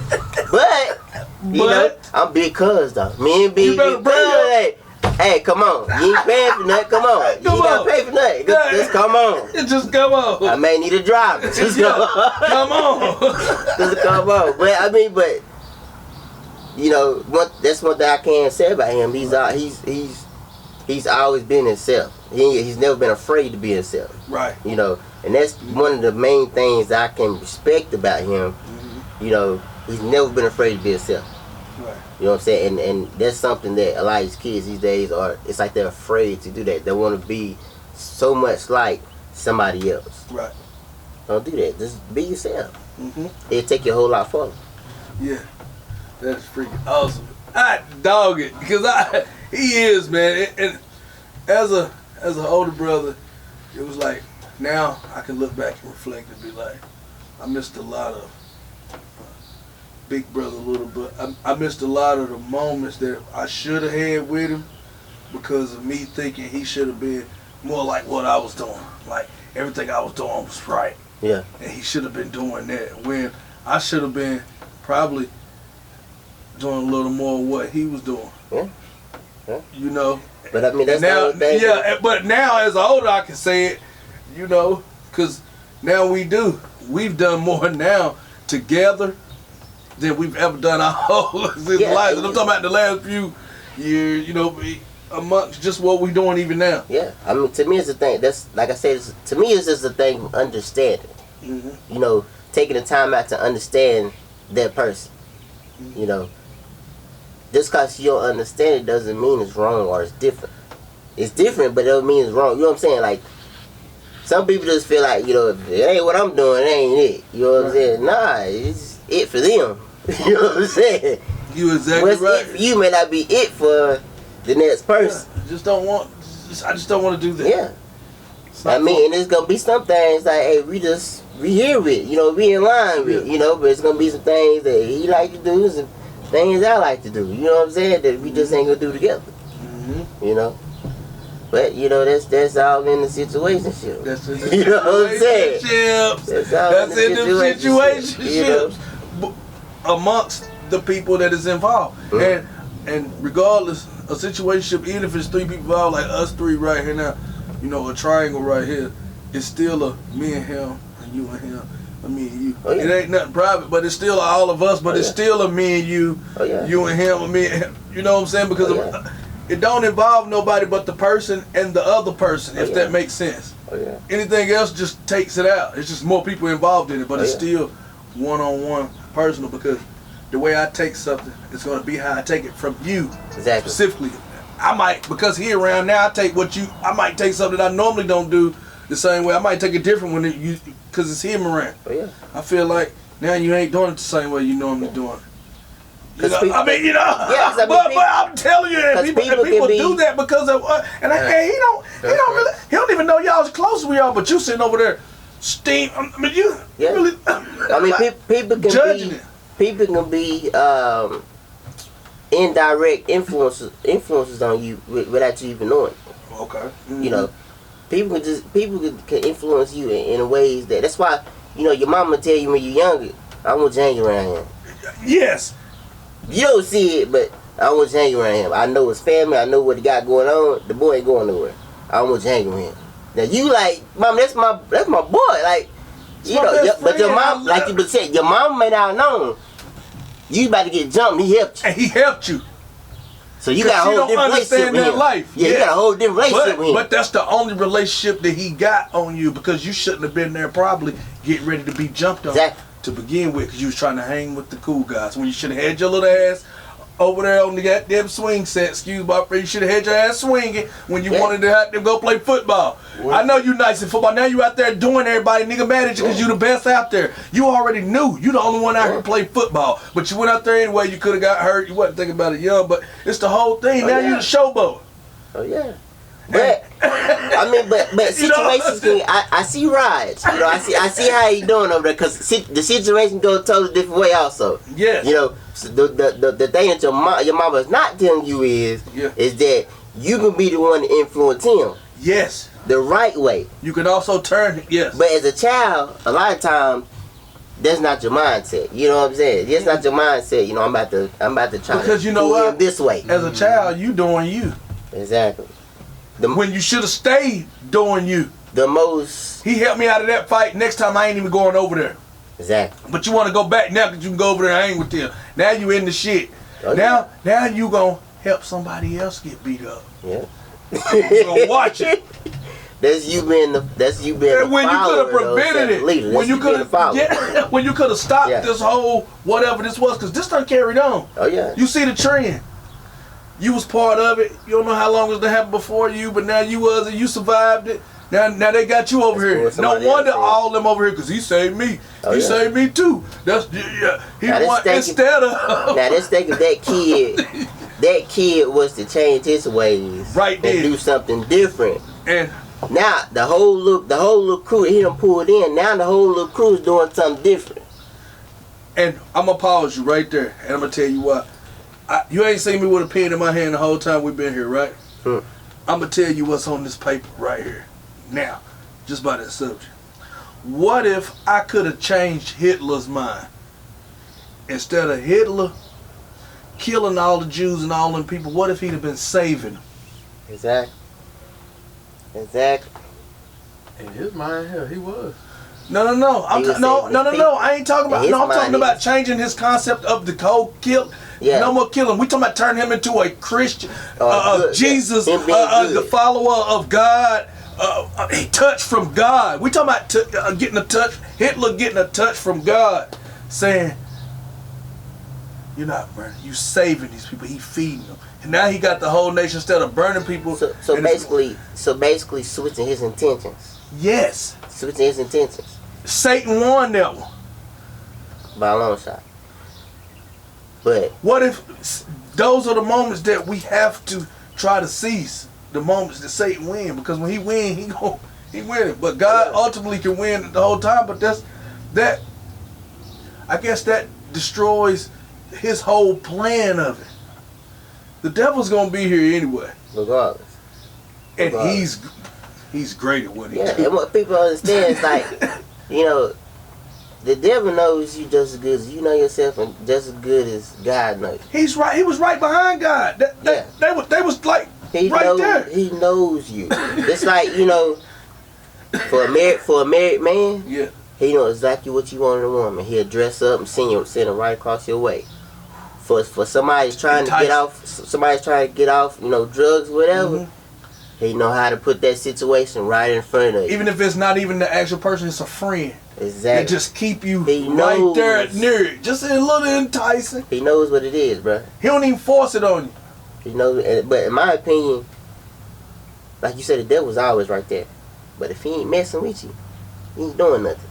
But I'm big cuz though. Me and big cuz. Hey, come on. You ain't paying for nothing. Come on. You ain't gotta pay for nothing. Just come on. Just come on. I may need a driver. Just come on. Come on. Just come on. But that's one thing I can say about him. He's always been himself. He's never been afraid to be himself. Right. And that's one of the main things that I can respect about him. He's never been afraid to be himself. Right. You know what I'm saying? And that's something that a lot of these kids these days it's like they're afraid to do that. They want to be so much like somebody else. Right. Don't do that. Just be yourself. Mm-hmm. It'll take you a whole lot further. Yeah, that's freaking awesome. I dog it because he is, man. And as an older brother, it was like now I can look back and reflect and be like, I missed a lot of big brother, little brother. I missed a lot of the moments that I should have had with him because of me thinking he should have been more like what I was doing. Like everything I was doing was right. Yeah. And he should have been doing that when I should have been probably doing a little more of what he was doing. Yeah. You know. But I mean, that's now, the only thing. yeah. But now, as an older, I can say it. You know, because now we've done more now together than we've ever done our whole lives. And I'm talking about the last few years. You know, amongst just what we're doing even now. Yeah. I mean, to me, it's the thing. That's like I said. To me, it's just a thing of understanding. Mm-hmm. You know, taking the time out to understand that person. Mm-hmm. You know, just because you don't understand it doesn't mean it's wrong or it's different. It's different, but it doesn't mean it's wrong. You know what I'm saying? Like, some people just feel like, you know, if it ain't what I'm doing, it ain't it. You know what I'm saying? Nah, it's it for them. You know what I'm saying? You exactly What's right. it for you may not be it for the next person. Yeah, I just don't want to do that. Yeah. I mean, and there's gonna be some things like, hey, we here with, you know, we in line with, you know, but it's gonna be some things that he like to do and some things I like to do. You know what I'm saying? That we just ain't gonna do together. Mm-hmm. You know. But you know, that's all in the situationship. That's in the you know what I'm saying? That's in the situationships, amongst the people that is involved. Mm-hmm. And regardless, a situationship, even if it's 3 people involved, like us 3 right here now, you know, a triangle right here, it's still a me and him and you and him. I mean, you. Oh, yeah. It ain't nothing private, but it's still all of us. But it's still a me and you, you and him, and me and him. You know what I'm saying? Because it don't involve nobody but the person and the other person, if that makes sense. Anything else just takes it out. It's just more people involved in it, but it's still one-on-one personal, because the way I take something, it's going to be how I take it from you. Exactly. Specifically. I might, because he around now, I might take something that I normally don't do the same way. I might take it different because it's him around. I feel like now you ain't doing it the same way you normally doing it. You know, I mean, you know, but I'm telling you, and people do that because of, and he don't even know y'all as close as we are, but you sitting over there, steam. I mean, you really. I mean, people can judging it. People can be indirect influences on you without you even knowing. Okay. Mm-hmm. You know, people can influence you in ways that's why, you know, your mama tell you when you're younger, I want you to hang around him. Yes. You don't see it, but I want you to hang around him. I know his family. I know what he got going on. The boy ain't going nowhere. I want you to hang with him. Now you like, Mom, that's my boy. Like, you know, but your mom, like you said, your mom may not have known. You about to get jumped. He helped you. And he helped you. So you got a whole different relationship with him. Life. Yeah, you got a whole different relationship with him. But that's the only relationship that he got on you, because you shouldn't have been there probably getting ready to be jumped on to begin with, because you was trying to hang with the cool guys. When you should have had your little ass over there on the goddamn swing set, excuse my friend, you should have had your ass swinging when you wanted to have them go play football. I know you nice in football. Now you out there doing everybody nigga mad at you because you the best out there. You already knew. You the only one out here play football. But you went out there anyway. You could have got hurt. You wasn't thinking about it young, but it's the whole thing. Now you the showboat. Oh yeah. But I mean, but situations can, I see rides. You know, I see how he doing over there, because the situation goes a totally different way also. Yes. You know, so the thing that your mama is not telling you is that you can be the one to influence him. Yes. The right way. You can also turn it. Yes. But as a child, a lot of times, that's not your mindset. You know what I'm saying? That's not your mindset. You know, I'm about to try because to you know what? him this way. As a child, you doing you. Exactly. When you should have stayed doing you. The most. He helped me out of that fight. Next time I ain't even going over there. Exactly. But you want to go back now because you can go over there and hang with them. Now you in the shit. Oh, now you gonna help somebody else get beat up. Yeah. You gonna watch it. That's you being the when you could have prevented it. Leader. When you could have when you could have stopped this whole whatever this was, because this done carried on. Oh yeah. You see the trend. You was part of it. You don't know how long it was to happen before you, but now you was and you survived it. Now they got you over here. No wonder all them over here, because he saved me. He saved me too. That's He want instead of. Now let's think of that kid. That kid was to change his ways, right there, and do something different. And now the whole little crew he done pulled in. Now the whole little crew is doing something different. And I'm gonna pause you right there, and I'm gonna tell you why. You ain't seen me with a pen in my hand the whole time we've been here, right? I'm gonna tell you what's on this paper right here. Now, just by that subject. What if I could have changed Hitler's mind? Instead of Hitler killing all the Jews and all them people, what if he'd have been saving them? Exactly. In his mind, hell, he was. No. No. I ain't talking about. No, I'm talking about changing his concept of the cold kill. Yeah. No more killing. We talking about turning him into a Christian, Jesus, the follower of God, a touch from God. We talking about getting a touch. Hitler getting a touch from God, saying, "You're not burning. You saving these people. He feeding them." And now he got the whole nation instead of burning people. So basically, switching his intentions. Yes. Switching his intentions. Satan won that one by a long shot. But what if those are the moments that we have to try to seize? The moments that Satan win, because when he win, he win. But God ultimately can win the whole time. But that. I guess that destroys his whole plan of it. The devil's gonna be here anyway, regardless. And he's great at what he does. Yeah, and what people understand is like, the devil knows you just as good as you know yourself, and just as good as God knows. He's right. He was right behind God. They was like there. He knows you. It's like for a married man. Yeah. He knows exactly what you want in a woman. He'll dress up and send it right across your way. For somebody's trying to get off, drugs, whatever. He know how to put that situation right in front of you. Even if it's not even the actual person, it's a friend. Exactly. It just keep you right there near it. Just a little enticing. He knows what it is, bro. He don't even force it on you. He knows, but in my opinion, like you said, the devil's always right there. But if he ain't messing with you, he ain't doing nothing.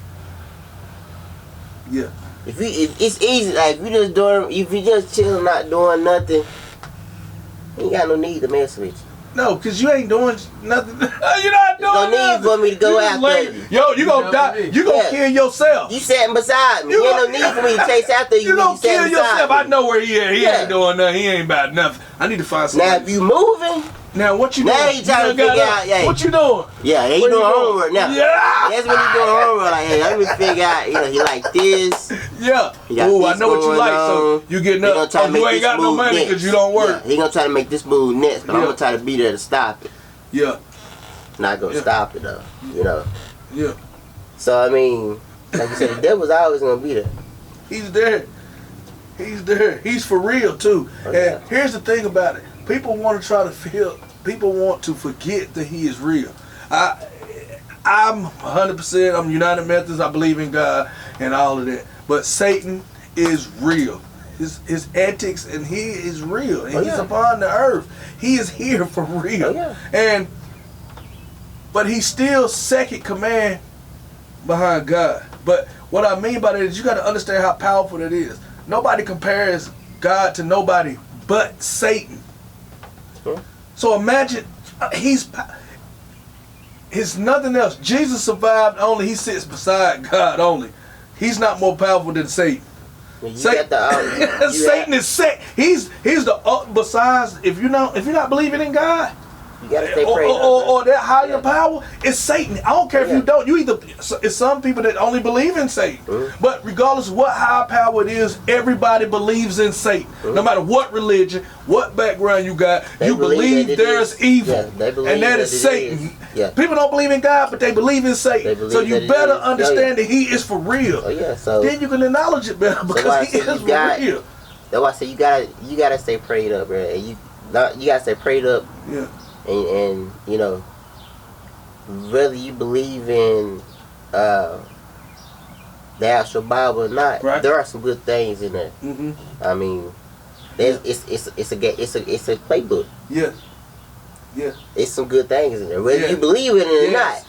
Yeah. If it's easy, like if you just chilling, not doing nothing, he ain't got no need to mess with you. No, because you ain't doing nothing. You're not doing nothing. No need for me to go after you. Yo, you gonna die. You gonna kill yourself. You sitting beside me. You ain't no need for me to chase after you. You gonna kill yourself. I know where he at. He ain't doing nothing. He ain't about nothing. I need to find something. Now, if you moving. Now, what you doing? Now he trying to figure out. Yeah. What you doing? Yeah, he doing homework now. Yeah. That's what he doing homework. Like, hey, let me figure out. He like this. Yeah. Ooh, I know what you like. So you getting up. You ain't got no money because you don't work. Yeah, he gonna try to make this move next, but I'm gonna try to be there to stop it. Yeah. Not gonna stop it though. Yeah. So I mean, like you said, the devil's always gonna be there. He's there. He's there. He's for real too. And here's the thing about it. People want to forget that he is real. I'm 100%, I'm United Methodist, I believe in God and all of that. But Satan is real. His antics, and he is real. And he's upon the earth. He is here for real. But he's still second command behind God. But what I mean by that is you got to understand how powerful that is. Nobody compares God to nobody but Satan. So imagine, he's nothing else. Jesus survived only. He sits beside God only. He's not more powerful than Satan. Satan is sick. He's the besides. If you're not believing in God, you gotta stay prayed or that higher power, it's Satan. I don't care if you don't. You either it's some people that only believe in Satan. But regardless of what higher power it is, everybody believes in Satan. No matter what religion, what background you got, you believe there's evil, and that is Satan. People don't believe in God, but they believe in Satan. So you better understand that he is for real. So then you can acknowledge it better because he is for real. That's why I say you gotta stay prayed up, bro. And you gotta stay prayed up. And whether you believe in the actual Bible or not, there are some good things in there. I mean, it's a playbook. Yeah. It's some good things in there, whether you believe in it or not.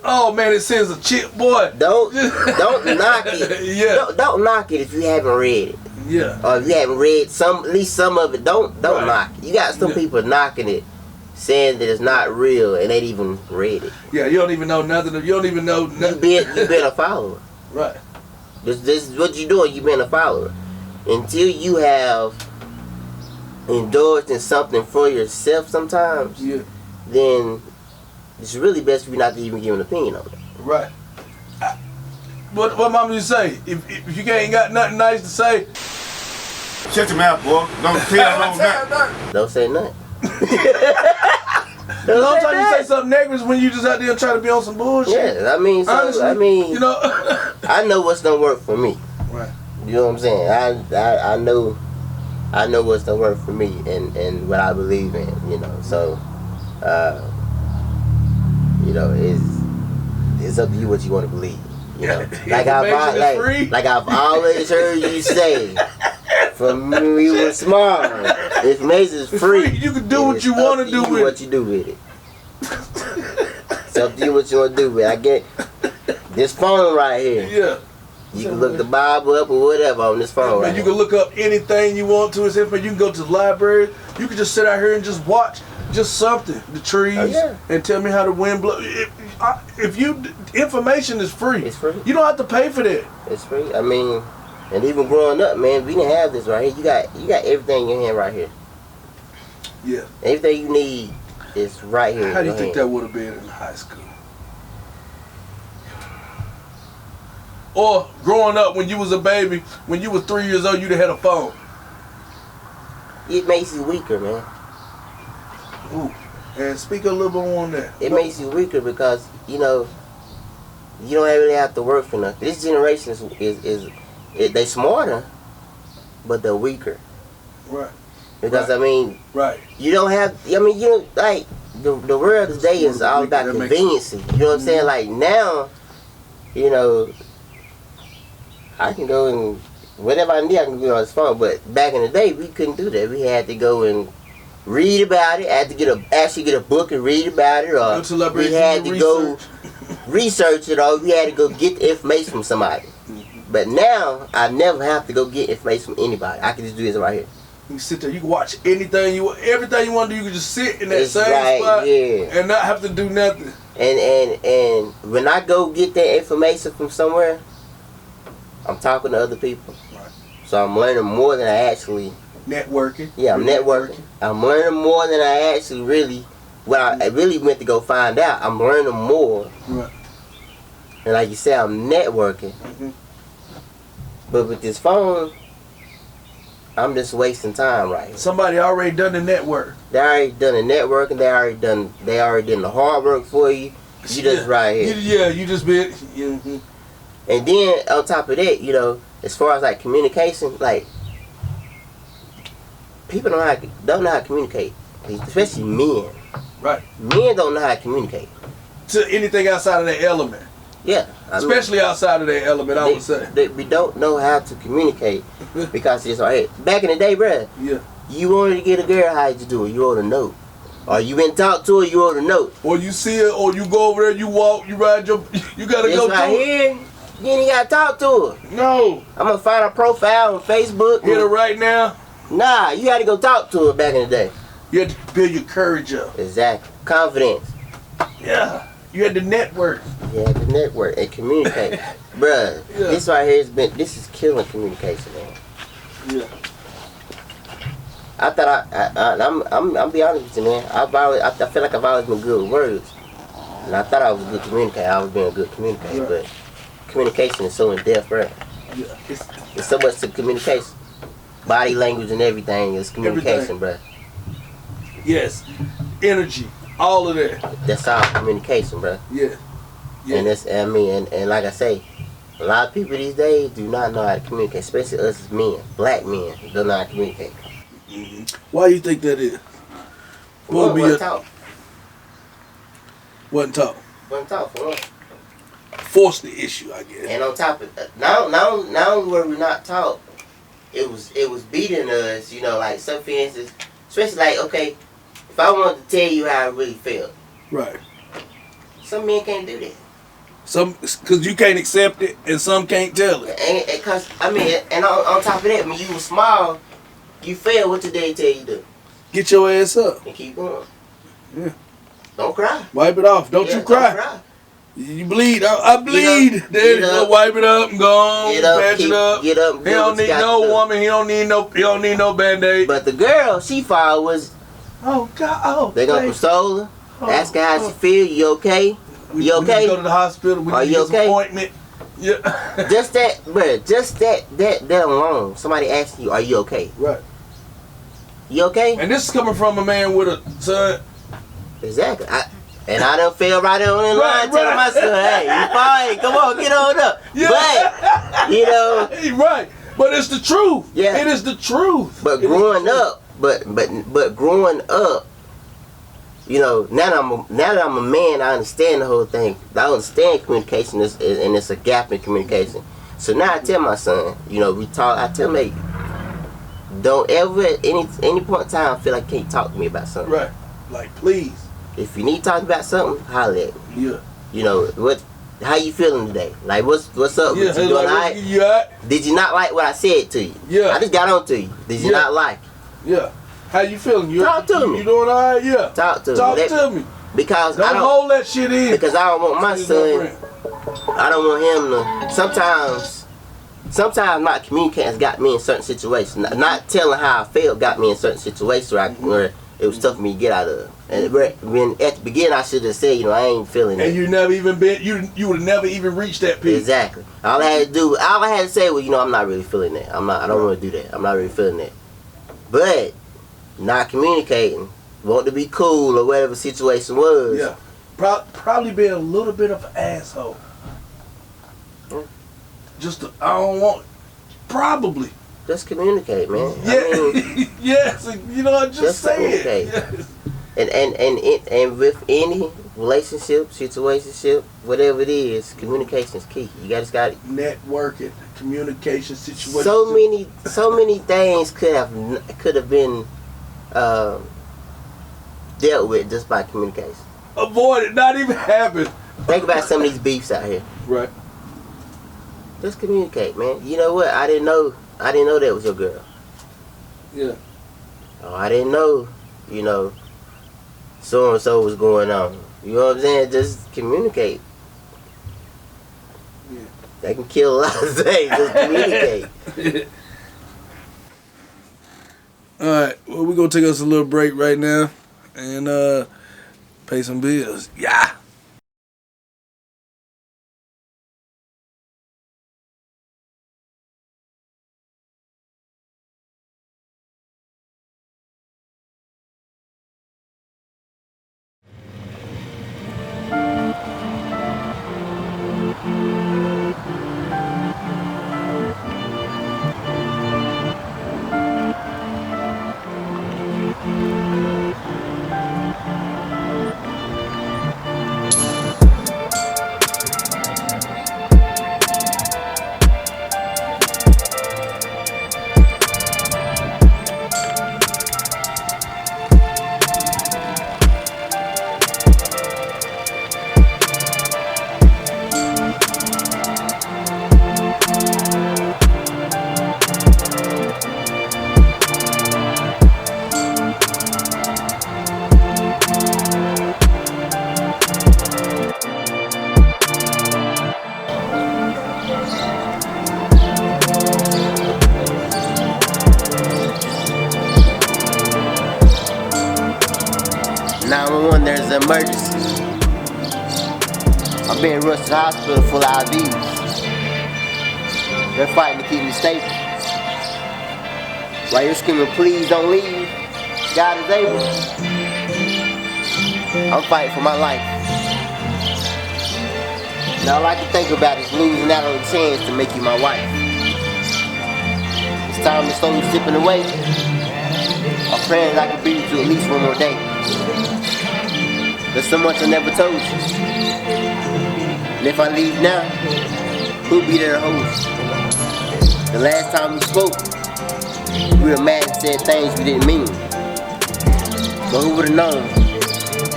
Oh man, it says a chick, boy. Don't knock it. Yeah. Don't knock it if you haven't read it. Yeah. Or if you haven't read at least some of it. Don't Right. knock it. You got some people knocking it, saying that it's not real, and they ain't even read it. Yeah, you don't even know nothing. You don't even know nothing. You been a follower. Right. This is what you doing. You been a follower until you have endorsed in something for yourself. Sometimes, Yeah. then it's really best for you not to even give an opinion on it. Right. What mama you say? If you ain't got nothing nice to say, Shut your mouth, boy. Don't tell no nothing. Don't say nothing. the whole time you say something negative is when you just out there trying to be on some bullshit. Yeah, I mean, Honestly, you know. I know what's gonna work for me. Right. You know what I'm saying? I know what's gonna work for me and what I believe in. You know, so you know, it's up to you what you want to believe. You know, like I've always heard you say, from when we were small, information is free. You can do what you want to do with it. What you do with it. It's up to you what you want to do with it. I get this phone right here. Yeah. You can look the Bible up or whatever on this phone right You here. can look up anything you want to. It's information. You can go to the library. You can just sit out here and just watch just something, the trees, and tell me how the wind blows. Information is free. It's free. You don't have to pay for that. It's free. I mean, and even growing up, man, we didn't have this right here. You got everything in your hand right here. Yeah. Everything you need is right here. How do you think that would have been in high school? Or growing up when you was a baby, when you was 3 years old, you'd have had a phone. It makes you weaker, man. Ooh. And speak a little bit on that. It makes you weaker because, you know, you don't really have to work for nothing. This generation is they smarter, but they're weaker. Right. Because I mean, you don't have. I mean, you know, like the world today is all about conveniency. You know what I'm saying? Like now, you know, I can go and whatever I need, I can do on this phone. But back in the day, we couldn't do that. We had to go and read about it. I had to actually get a book and read about it, or we had to go research it, or we had to go get the information from somebody. But now, I never have to go get information from anybody. I can just do this right here. You can sit there, you can watch anything everything you want to do. You can just sit in that same spot and not have to do nothing. And when I go get that information from somewhere, I'm talking to other people. Right. So I'm learning more than I actually networking. Yeah, I'm networking. I'm learning more than I actually really I really went to go find out. I'm learning more. Right. And like you said, I'm networking. Mm-hmm. But with this phone, I'm just wasting time right here. Somebody already done the network. They already done the networking. They already done the hard work for you. You just right here. You just been. Mm-hmm. And then on top of that, you know, as far as like communication, like people don't know how to communicate, especially men. Right. Men don't know how to communicate to anything outside of their element. Yeah. Especially outside of their element, I would say. We don't know how to communicate because it's right here. Back in the day, bruh. Yeah. You wanted to get a girl, how'd you do it? You wrote a note. Or you went and talked to her, you wrote a note. Or you see her, or you go over there, you walk, you ride your, you gotta go right to here. You ain't gotta talk to her. No. I'm gonna find her profile on Facebook. Hit her right now. Nah, you had to go talk to her back in the day. You had to build your courage up. Exactly. Confidence. Yeah. You had to network. You had to network and communicate. Bruh, this right here this is killing communication, man. Yeah. I thought I'm be honest with you, man. I feel like I've always been good with words. And I thought I was a good communicator. I was being a good communicator, but communication is so in depth, bro. Yeah. It's so much to communication. Body language and everything is communication, bro. Yes. Energy. All of that. That's all communication, bro. Yeah. And that's, I mean, and like I say, a lot of people these days do not know how to communicate, especially us as men, black men, don't know how to communicate. Mm-hmm. Why do you think that is? Wasn't taught. Wasn't taught. Wasn't taught for us. Force the issue, I guess. And on top of that, not only were we not taught, it was beating us, you know, like some instances, especially like, okay, if I wanted to tell you how I really felt. Right. Some men can't do that. Some, cause you can't accept it, and some can't tell it. And cause I mean, and on top of that, when you was small, you failed. What did they tell you to do? Get your ass up. And keep going. Yeah. Don't cry. Wipe it off. Don't you cry. Don't cry. You bleed. I bleed. There you go. Wipe it up and go on. Patch it up. Get up. He don't need no woman. He don't need no Band-Aid. But the girl she followed was. Oh God. Oh. They gonna console her. Ask her how she feel. You okay? You okay? We go to the hospital. We Are get you some okay? appointment. Yeah. Just that, bro. Just that alone. Somebody asking you, "Are you okay?" Right. You okay? And this is coming from a man with a son. Exactly. I done fell right on in line telling my son, "Hey, you fine? Come on, get on up." Yeah. But you know, right. But it's the truth. Yeah. It is the truth. But growing up, but growing up, you know, now that I'm a man, I understand the whole thing. I understand communication and it's a gap in communication. So now I tell my son, you know, we talk. I tell him, hey, don't ever at any point in time feel like you can't talk to me about something. Right. Like, please. If you need to talk about something, holler at me. Yeah. You know how you feeling today? Like what's up? Yeah. You doing all right? You all right? Did you not like what I said to you? Yeah. I just got on to you. Did you not like it? Yeah. How you feeling? Talk to me. You doing all right? Yeah. Talk to me. Talk to me. Because don't hold that shit in. Because I don't want my son. I don't want him to. Sometimes not communicating got me in certain situations. Not telling how I felt got me in certain situations where it was tough for me to get out of. And when at the beginning I should have said, you know, I ain't feeling it. And you never even been. You would have never even reached that peak. Exactly. All I had to say was, you know, I'm not really feeling that. I don't want to do that. I'm not really feeling that. But not communicating, want to be cool or whatever the situation was. Yeah. Probably being a little bit of an asshole. I don't want. Probably. Just communicate, man. Yeah. I mean, yes. You know, just say it. Yes. And with any relationship, situationship, whatever it is, communication is key. You just got it. Networking, communication, situation. So many things could have been dealt with just by communication. Avoid it, not even happen. Think about some of these beefs out here. Right. Just communicate, man. You know what? I didn't know that was your girl. Yeah. Oh, I didn't know, you know, so and so was going on. You know what I'm saying? Just communicate. Yeah. That can kill a lot of things. Just communicate. Alright, well, we're going to take us a little break right now and pay some bills. Yeah. There's an emergency. I'm being rushed to the hospital full of IVs. They're fighting to keep me stable. While you're screaming, please don't leave, God is able. I'm fighting for my life. Now all I can think about is losing out on the chance to make you my wife. It's time to slowly slipping away. I'm praying I can be with you at least one more day. There's so much I never told you. And if I leave now, who'll be there to hold you? The last time we spoke, we were mad and said things we didn't mean. But who would have known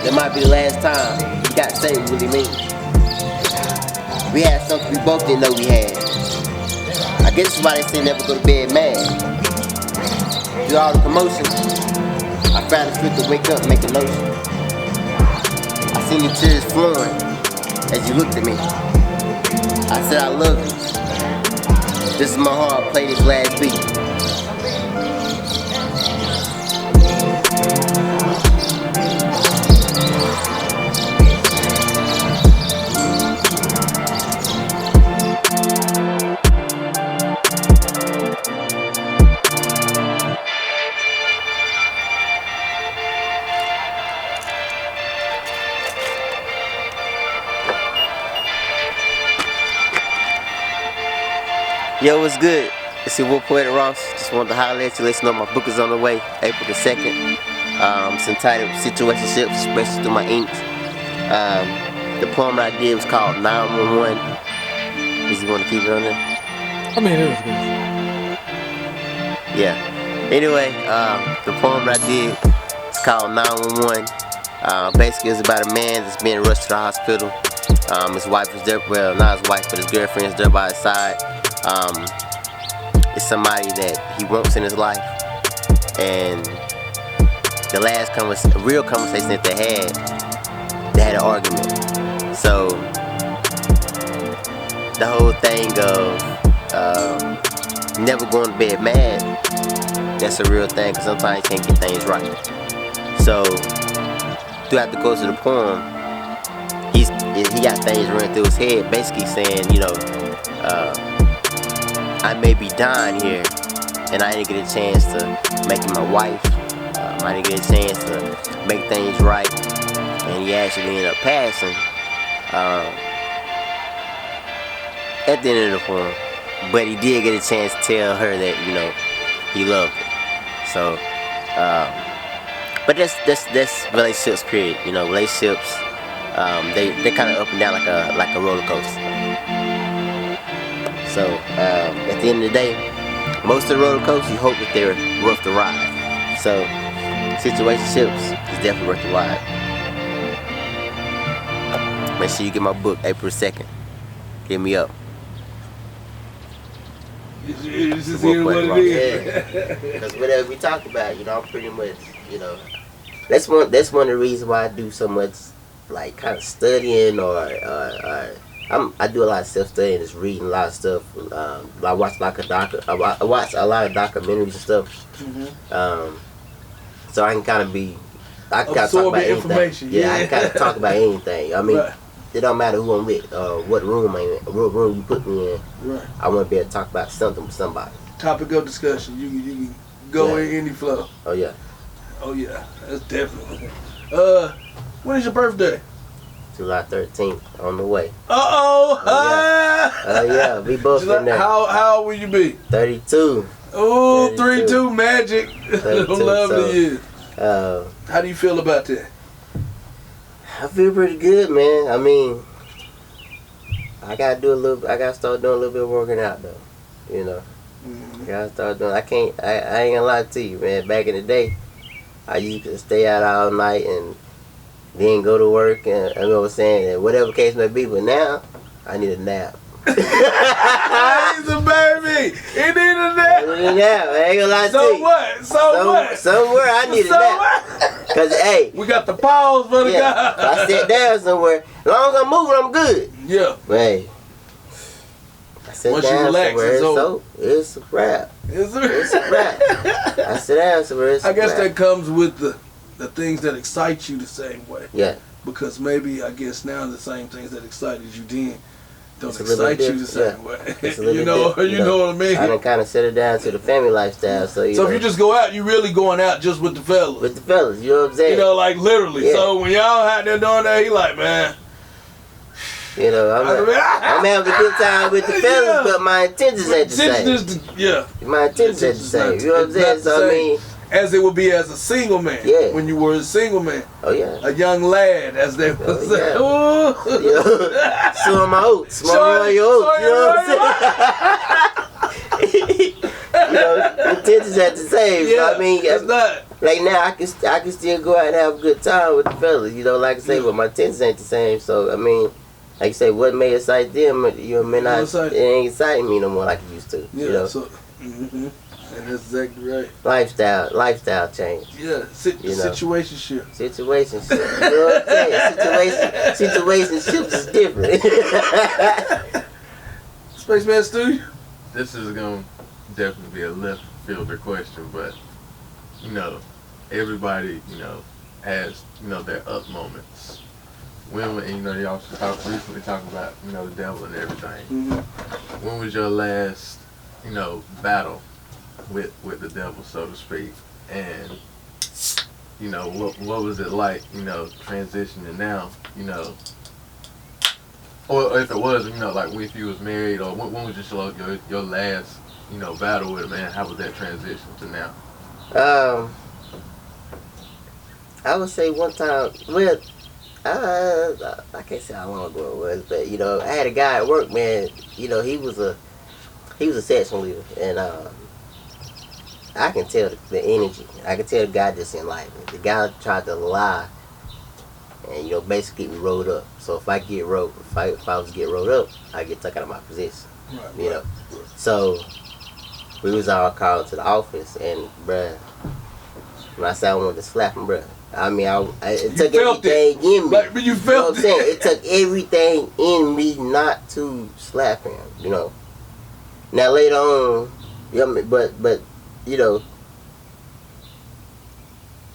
that might be the last time got to say what it really means. We had something we both didn't know we had. I guess that's why they say never go to bed mad. Through all the commotion, I found the strength to wake up and make a notion. I seen your tears flowing as you looked at me. I said I love you. This is my heart, play this last beat. Yo, what's good? It's your boy Poetic Ross. Just wanted to holler at you, let you know my book is on the way, April the 2nd. It's entitled Situationships, expressed through my inks. The poem I did was called 911. Does you want to keep it on there? I mean, it was good. Yeah. Anyway, the poem I did is called 911. Basically, it's about a man that's being rushed to the hospital. His wife is there, well, not his wife, but his girlfriend is there by his side. It's somebody that he wants in his life, and the last real conversation that they had an argument. So the whole thing of never going to bed mad, that's a real thing, because sometimes you can't get things right. So throughout the course of the poem, he got things running through his head, basically saying, you know, I may be dying here, and I didn't get a chance to make him my wife. I didn't get a chance to make things right, and he actually ended up passing at the end of the poem. But he did get a chance to tell her that, you know, he loved her. So, but that's relationships, period. You know, relationships, they kind of up and down like a roller coaster. So at the end of the day, most of the roller coasters, you hope that they're worth the ride. So Situationships is definitely worth the ride. Make sure you get my book April 2nd. Hit me up. It's just hearing what it is. Because whatever we talk about, you know, I'm pretty much, you know, that's one of the reasons why I do so much, like, kind of studying or I do a lot of self-studying, just reading a lot of stuff. I watch I watch a lot of documentaries and stuff. Mm-hmm. So I can kind of talk about anything. Yeah, I can kind of talk about anything. I mean, it don't matter who I'm with, what room you put me in. Right. I want to be able to talk about something with somebody. Topic of discussion. You can go in any flow. Oh yeah. Oh yeah, that's definitely. When is your birthday? July 13th, on the way. Uh-oh! Oh yeah, we both in there. How old will you be? 32. Oh, 32 magic. 32, lovely years. So, how do you feel about that? I feel pretty good, man. I mean, I gotta start doing a little bit of working out though. You know. Mm-hmm. I gotta start doing. I ain't gonna lie to you, man. Back in the day, I used to stay out all night and then go to work, and I know what I'm saying, and whatever case may be, but now I need a nap. He's a baby. He need a nap. I need a nap. I ain't gonna lie to you. What? What? Somewhere I need a nap. Cause hey, we got the pause for the guy. If I sit down somewhere, as long as I'm moving, I'm good. Yeah. But hey, I sit once down you relax, somewhere, it's a wrap. It's a wrap. I sit down somewhere, it's a wrap. I guess that comes with the things that excite you the same way. Yeah. Because maybe, I guess now the same things that excited you then don't excite you the same way. You know what I mean? I done kind of settled down to the family lifestyle. So if you just go out, you really going out just with the fellas. With the fellas, you know what I'm saying? You know, like literally. Yeah. So when y'all out there doing that, he like, man. You know, I'm having a good time with the fellas, but my intentions ain't the same. My intentions ain't the same. You know what I'm saying? So I mean, as it would be as a single man. Yeah. When you were a single man. Oh yeah. A young lad, as they would say. Yeah. Sowing my oats. Sowing your oats. You know what I'm saying? You know, intentions at the same. Yeah, so I mean, it's not. like now I can still go out and have a good time with the fellas, you know, like I say, but my intentions ain't the same. So I mean, like I say, what may excite them, you know, may not, it ain't exciting me no more like it used to. Yeah, you know? so and that's exactly right. Lifestyle change. Yeah, situationship. Situationship. You know what I'm saying? Situationships is different. Spaceman Stu? This is gonna definitely be a left fielder question, but you know, everybody, you know, has, you know, their up moments. When, you know, y'all recently talking about, you know, the devil and everything. Mm-hmm. When was your last, you know, battle with the devil, so to speak? And you know, what was it like, you know, transitioning now, you know, or if it was, you know, like if you was married, or when was just your last, you know, battle with him, and how was that transition to now? I would say one time, well, I can't say how long ago it was, but you know, I had a guy at work, man. You know, he was a section leader, and I can tell the energy. I can tell the guy just in life. The guy tried to lie, and you know, basically we rolled up. So if I was to get rolled up, I get tucked out of my position. Right, you know, so we was all called to the office, and bruh, when I said I wanted to slap him, bruh, I mean, it took everything in me. Like, but you felt what I'm saying? It took everything in me not to slap him, you know. Now later on, but you know,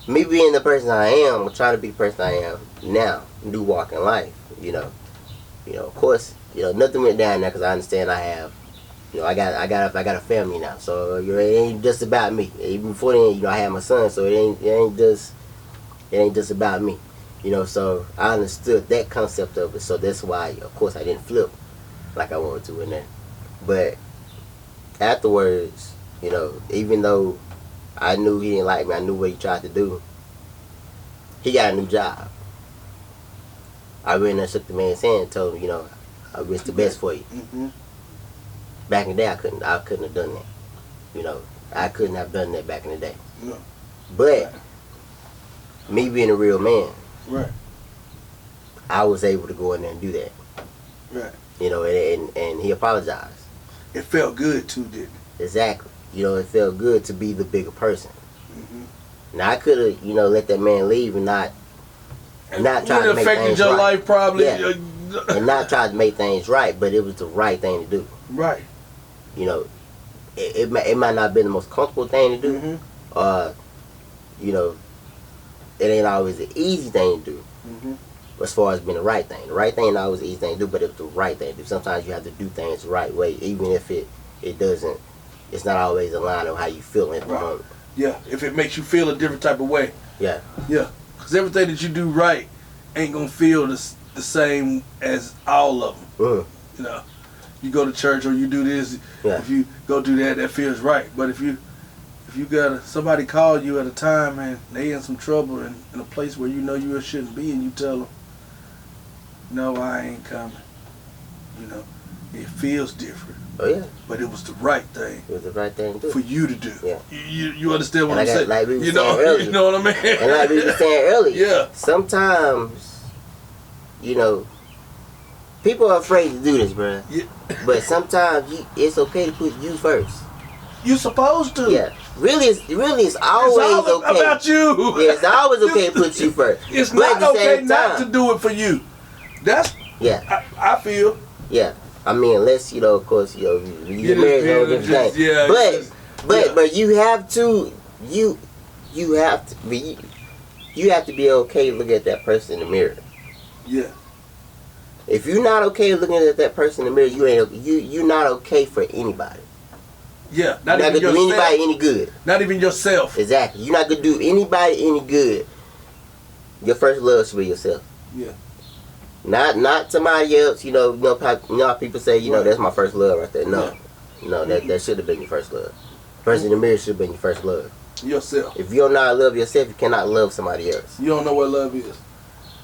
me being the person I am, or trying to be the person I am now, do walk in life, you know, of course, you know, nothing went down there because I understand I have, you know, I got a family now, so you know, it ain't just about me. Even before then, you know, I had my son, so it ain't just about me, you know. So I understood that concept of it. So that's why, of course, I didn't flip like I wanted to in there. But afterwards, you know, even though I knew he didn't like me, I knew what he tried to do. He got a new job. I went and shook the man's hand and told him, you know, I wish the best for you. Mm-hmm. Back in the day, I couldn't have done that. You know, I couldn't have done that back in the day. No. But me being a real man, right, I was able to go in there and do that. Right. You know, and he apologized. It felt good too, didn't it? Exactly. You know, it felt good to be the bigger person. Mm-hmm. Now I could have, you know, let that man leave and not try to make things your right. life probably. Yeah. And not try to make things right, but it was the right thing to do. Right. You know, it might not have been the most comfortable thing to do. Mm-hmm. You know, it ain't always the easy thing to do. Mm-hmm. As far as being the right thing. The right thing ain't always the easy thing to do, but it's the right thing to do. Sometimes you have to do things the right way, even if it doesn't, it's not always aligned with how you feel at the moment. Yeah, if it makes you feel a different type of way. Yeah. Yeah, because everything that you do right ain't going to feel the same as all of them. Mm. You know, you go to church or you do this, if you go do that feels right. But if you got somebody call you at a time and they in some trouble and in a place where you know you shouldn't be, and you tell them, no, I ain't coming. You know, it feels different. Oh yeah. But it was the right thing. It was the right thing to do. For you to do. Yeah. You understand what I'm saying? Like we were you know what I mean? And like we were saying earlier. Yeah. Sometimes, you know, people are afraid to do this, bro. Yeah. But sometimes it's okay to put you first. You supposed to. Yeah. Really, it's always okay. About you. Yeah, it's always okay to put you first. It's but not okay not to do it for you. That's I feel. Yeah. I mean, unless, you know, of course, you know, you get married or different thing. Yeah. But you have to be okay to look at that person in the mirror. Yeah. If you're not okay looking at that person in the mirror, you're not okay for anybody. Yeah, not gonna do anybody any good. Not even yourself. Exactly. You're not gonna do anybody any good. Your first love should be yourself. Yeah. Not somebody else. You know how people say, you know, that's my first love right there. No, that should have been your first love. Person in the mirror should have been your first love. Yourself. If you don't know how to love yourself, you cannot love somebody else. You don't know what love is.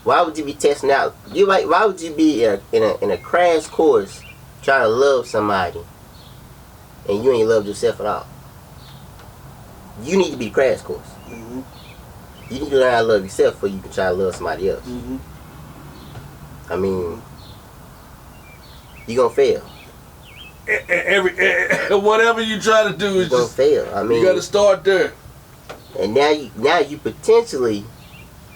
Why would you be testing out? Why would you be in a crash course trying to love somebody and you ain't loved yourself at all? You need to be the crash course. You need to learn how to love yourself before you can try to love somebody else. I mean, you gonna fail. Whatever you try to do is Gonna just fail. I mean, you gotta start there. And now you potentially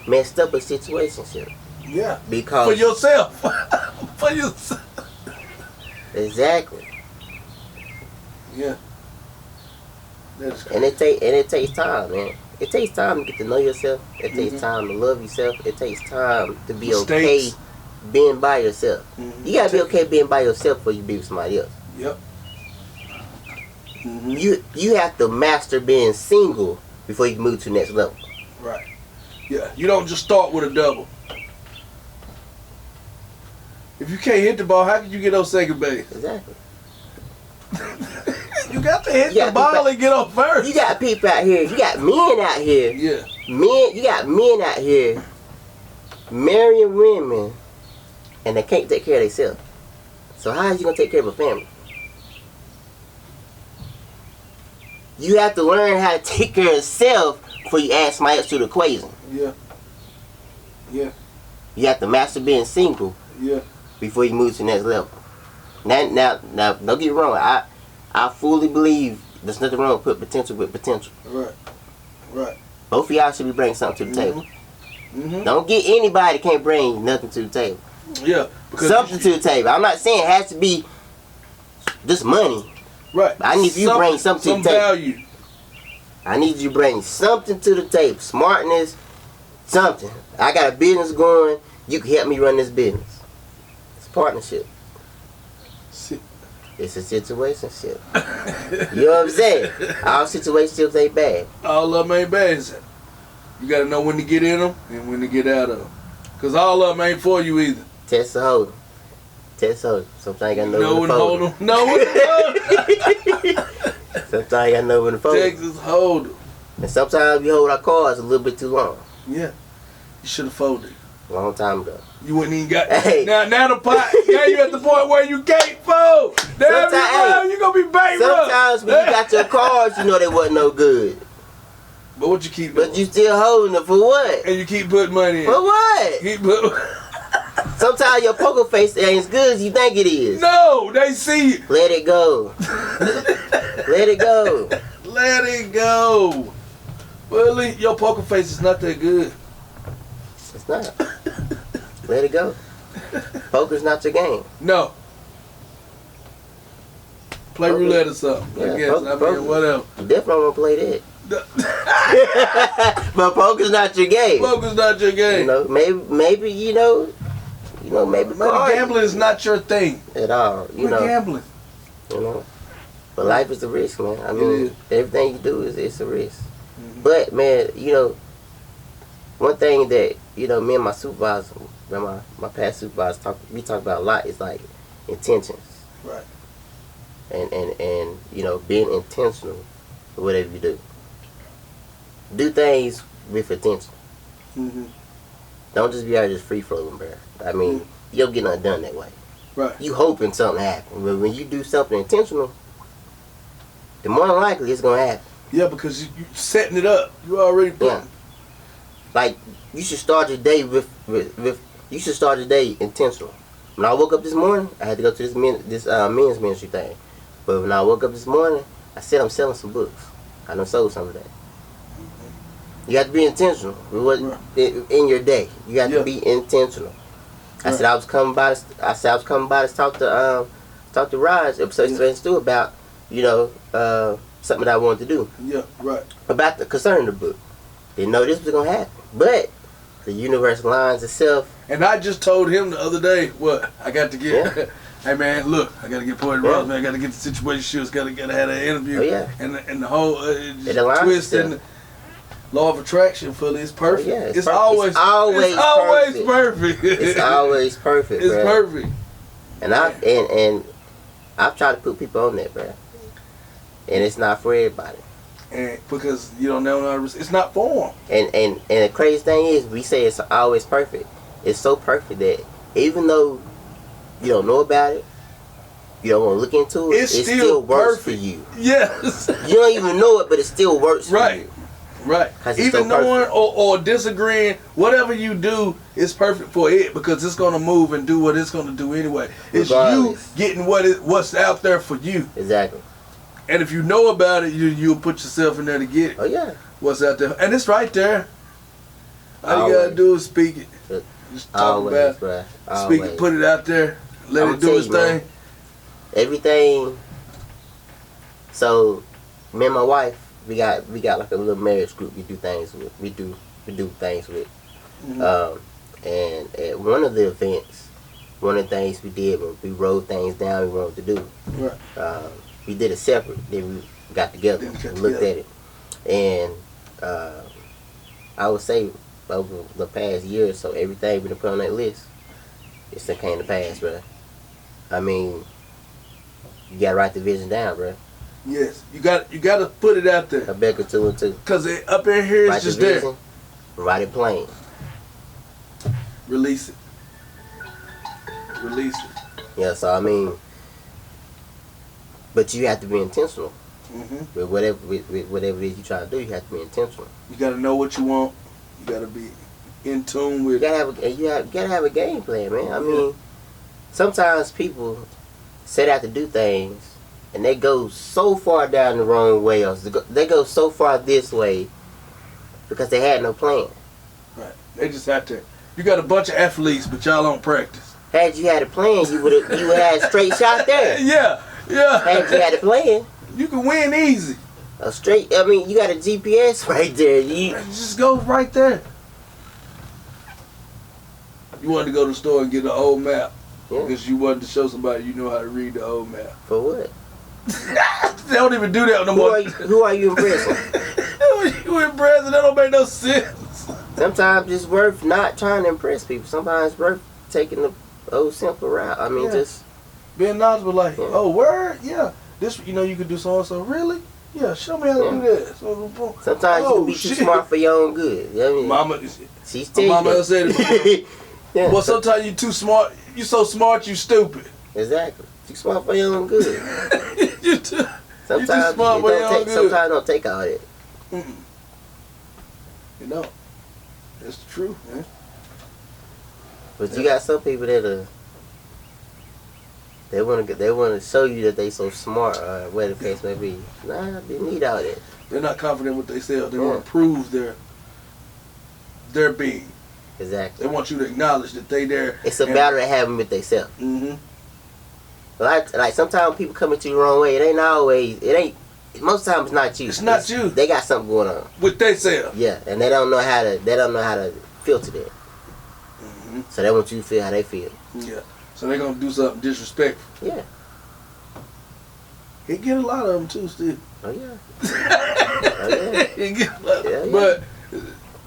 messed up a situationship. Yeah. Because for yourself. For yourself. Exactly. Yeah. That is and it takes time, man. It takes time to get to know yourself. It takes time to love yourself. It takes time to be okay being by yourself. You gotta be okay being by yourself before you be with somebody else. Yep. You have to master being single before you can move to the next level. Right. Yeah. You don't just start with a double. If you can't hit the ball, how can you get on second base? Exactly. You got to hit the ball and get on first. You got people out here. You got men out here. Yeah. You got men out here marrying women and they can't take care of themselves. So how is you gonna take care of a family? You have to learn how to take care of yourself before you add somebody else to the equation. Yeah. Yeah. You have to master being single. Yeah. Before you move to the next level. Now, don't get me wrong. I fully believe there's nothing wrong with potential with potential. Right. Right. Both of y'all should be bringing something to the table. Don't get anybody that can't bring nothing to the table. Yeah. Something to the table. I'm not saying it has to be just money. Right. I need you to bring something to the table. Value. I need you to bring something to the table. Smartness, something. I got a business going. You can help me run this business. Partnership. It's a situationship. You know what I'm saying? All situationships ain't bad. All of them ain't bad. You gotta know when to get in them and when to get out of them. Cause all of them ain't for you either. Test the hold 'em. Test hold 'em. Sometimes you gotta know when to fold 'em. Know when to hold 'em. Sometimes you gotta know when to fold 'em. Texas hold 'em. And sometimes we hold our cards a little bit too long. Yeah. You should have folded. A long time ago. You wouldn't even got hey. Now the pot. Now you at the point where you can't fold. Damn, you gonna be bankrupt. Sometimes when you got your cards, you know they wasn't no good. But what you keep doing? But you still holding them for what? And you keep putting money in. For what? Sometimes your poker face ain't as good as you think it is. No, they see you. Let it go. Let it go. Let it go. Well, at least your poker face is not that good. It's not. Let it go. Poker's not your game. No. Play roulette or something. Yeah, I guess. Whatever. You definitely won't play that. But poker's not your game. Poker's not your game. You know, maybe maybe gambling is not your thing at all. You know, gambling. You know, but life is a risk, man. I mean, everything you do it's a risk. But man, you know, one thing that me and my supervisor, my past supervisor, we talk about a lot is like intentions. Right. And being intentional with whatever you do. Do things with attention. Don't just be out just free flowing, bro. I mean, you don't get nothing done that way. Right. You hoping something happens, but when you do something intentional, the more than likely it's gonna happen. Yeah, because you setting it up. You already put. Yeah. Like you should start your day with you should start your day intentional. When I woke up this morning, I had to go to this men's ministry thing. But when I woke up this morning, I said I'm selling some books. I done sold some today. You have to be intentional with what in your day. You have to be intentional. I said I was coming by to talk to Raj Stu about something that I wanted to do. Yeah, right. About concerning the book. Didn't know this was gonna happen, but the universe aligns itself. And I just told him the other day, what I got to get. Hey man, look, I got to get Poetic Ross, man. I got to get the Situationships. Got to have that interview. Oh, yeah. And the whole twist itself. and the law of attraction fully is perfect. Oh, yeah, it's always perfect. It's always perfect. It's bro. perfect. And I've tried to put people on that, bro. And it's not for everybody. And because you don't know how to, it's not for them. And the crazy thing is, we say it's always perfect. It's so perfect that even though you don't know about it, you don't want to look into it, it still works for you. Yes. You don't even know it, but it still works for you. Right. Even knowing or disagreeing, whatever you do is perfect for it because it's gonna move and do what it's gonna do anyway. It's you getting what's out there for you. Exactly. And if you know about it, you'll put yourself in there to get it. Oh yeah. What's out there, and it's right there. All you gotta do is speak it. Just talk about it. Bro. Speak it, put it out there, let it do its thing. Man, everything. So, me and my wife, we got like a little marriage group. We do things with. We do things with. And at one of the events, one of the things we did was we wrote things down we wanted to do. Right. We did it separate. Then we got together and looked at it. And I would say over the past year or so, everything we put on that list, it's done came to pass, bro. I mean, you gotta write the vision down, bro. Yes, you got to put it out there. A beck or two and two. Cause up in here it's just there. Write it plain. Release it. Release it. Yeah, so I mean, but you have to be intentional. With whatever it is you try to do, you have to be intentional. You got to know what you want. You got to be in tune with. You gotta have a game plan, man. I mean, sometimes people set out to do things, and they go so far down the wrong way, or they go so far this way because they had no plan. Right. They just out there. You got a bunch of athletes, but y'all don't practice. Had you had a plan, you would have had a straight shot there. Yeah. Had you had a plan, you can win easy. A straight. I mean, you got a GPS right there. You just go right there. You wanted to go to the store and get an old map because you wanted to show somebody you know how to read the old map. For what? They don't even do that no more. Who are you impressing? You impressing? That don't make no sense. Sometimes it's worth not trying to impress people. Sometimes it's worth taking the old simple route. I mean, just being knowledgeable, like, oh, word, this, you could do so and so. Really? Yeah, show me how to do that. Sometimes you can be too smart for your own good. You know what I mean? Mama, she's my mama else said it. Well, sometimes you too smart. You so smart, you stupid. Exactly. Too smart for your own good. Sometimes you too smart for your own good. Sometimes don't take all that. You know, that's the truth, man. But you got some people that they want to show you that they so smart, or whatever the case may be. Nah, they need all that. They're not confident with themselves. They want to prove their being. Exactly. They want you to acknowledge that they there. It's a battle to have them with themselves. Like sometimes people come into you the wrong way. It ain't. Most times it's not you. It's not you. They got something going on with themselves. Yeah, and they don't know how to filter that. So they want you to feel how they feel. Yeah. So they're gonna do something disrespectful. Yeah. He get a lot of them too, still. Oh yeah. He get a lot. Yeah. But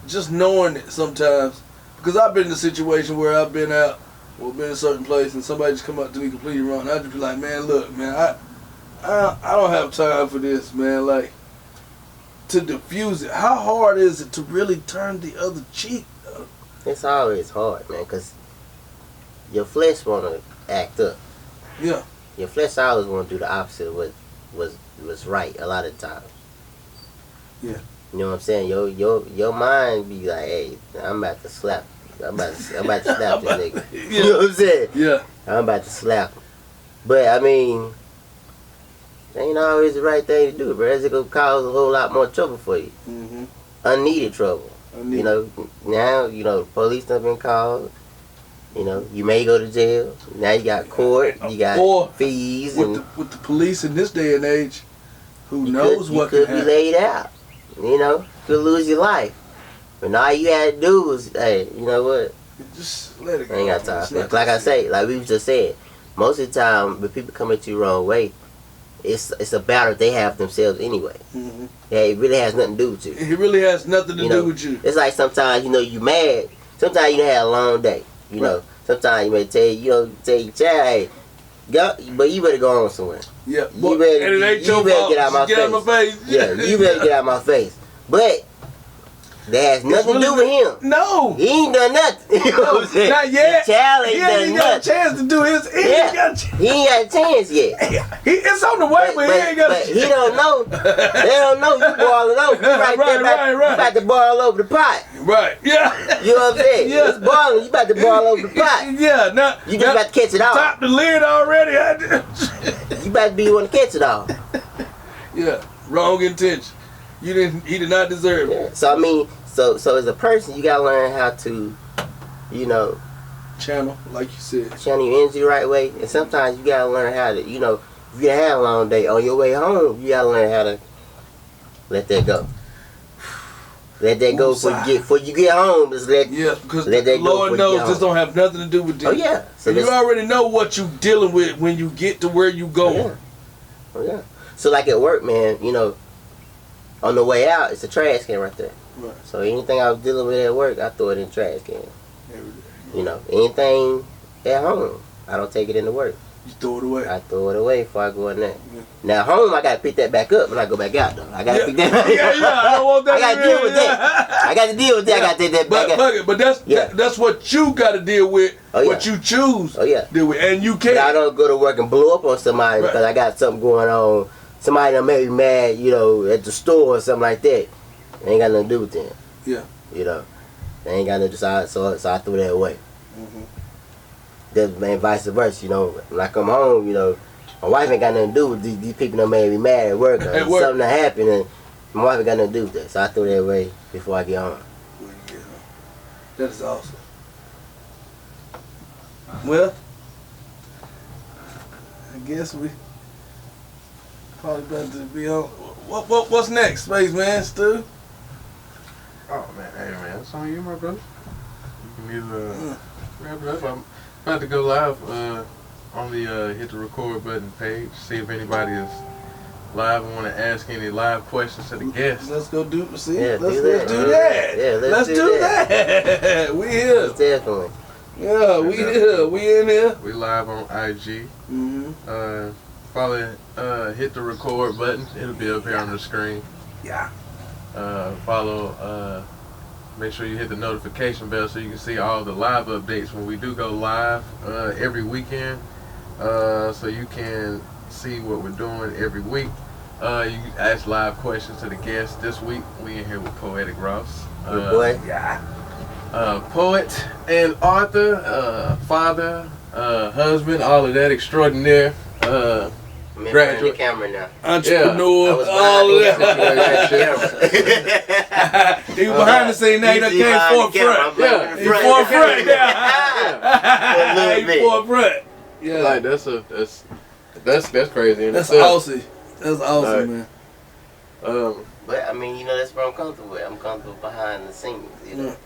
just knowing it sometimes, because I've been in a situation where I've been out or been in a certain place and somebody just come up to me completely wrong. And I just be like, man, look, man, I don't have time for this, man. Like, to diffuse it. How hard is it to really turn the other cheek? It's always hard, man, because your flesh want to act up. Yeah. Your flesh always want to do the opposite of what was right a lot of times. Yeah. You know what I'm saying? Your mind be like, hey, I'm about to slap. I'm about to slap this nigga. Yeah. You know what I'm saying? Yeah. I'm about to slap him. But I mean, it ain't always the right thing to do, bro. It's gonna cause a whole lot more trouble for you. Unneeded trouble. You know, now, the police done been called. You may go to jail. Now you got court, you got fees. With the police in this day and age, who knows what could be laid out. Could lose your life. But all you had to do was, hey, you know what? Just let it go. I ain't got time for it. Like I say, like we was just saying, most of the time when people come at you the wrong way, it's a battle they have themselves anyway. Yeah, it really has nothing to do with you. It really has nothing to do with you. It's like sometimes, you mad. Sometimes you had a long day. Sometimes you may tell your child, hey, go, but you better go on somewhere. Yeah, you better get out my face. Yeah, you better get out my face. But That has nothing to do with him. No. He ain't done nothing. You know what I'm saying? Not yet. The child ain't He done ain't got a nothing. chance to do his. He ain't got a chance. He ain't got a chance yet. It's on the way, but he ain't got a chance. He don't know. They don't know you boiling over. You right there, you about to boil over the pot. Right. Yeah. You know what I'm saying? Yeah. It's boiling. You about to boil over the pot. Yeah. Now You just about to catch it all. Top the lid already. You about to be want to catch it all. Yeah. Wrong intention. He did not deserve it. Yeah. So I mean, so as a person, you gotta learn how to, you know, Channel, like you said. channel your energy the right way. And sometimes you gotta learn how to, you know, if you had a long day on your way home, you gotta learn how to let that go. Let that go before you get home. Just Because let that go Lord knows this don't have nothing to do with this. Oh yeah. So you already know what you dealing with when you get to where you going. Oh yeah. So like at work, man, you know, on the way out, it's a trash can right there. Right. So anything I was dealing with at work, I throw it in the trash can. You know, anything at home, I don't take it into work. You throw it away. I throw it away before I go in there. Yeah. Now home, I gotta pick that back up when I go back out though. I gotta pick that back up. Yeah, I don't want that. I gotta deal with that. I gotta deal with that. I gotta take that back up. But that's what you gotta deal with. What you choose. Deal with, and you can't. But I don't go to work and blow up on somebody because I got something going on. Somebody that made me mad, you know, at the store or something like that. It ain't got nothing to do with them. Yeah. You know, they ain't got nothing to decide, so I threw that away. And vice versa, you know. When I come home, you know, my wife ain't got nothing to do with these people that made me mad at work. Or something that happened, and my wife ain't got nothing to do with that. So I threw that away before I get home. That is awesome. Well, I guess we probably better to be on. What's next, Spaceman, Stu? Oh man, hey man, it's on you, my brother. You can either wrap it up. I'm about to go live on the hit the record button page. See if anybody is live and want to ask any live questions to the guests. Let's go do. Let's do that. Yeah, let's do that. We here. Most definitely. Yeah, we here. We in here. We live on IG. Follow, hit the record button. It'll be up here on the screen. Yeah. Follow. Make sure you hit the notification bell so you can see all the live updates when we do go live every weekend. So you can see what we're doing every week. You can ask live questions to the guests. This week we in here with Poetic Ross. Good boy. Poet and author, father, husband, all of that extraordinaire. Graduate. The camera now. Entrepreneur, all of that. He was behind the scene now. He done came forefront. Yeah, he's forefront now. He's forefront. Yeah, like that's crazy. That's awesome. That's awesome, man. But I mean, you know, that's what I'm comfortable with. I'm comfortable behind the scenes, you know.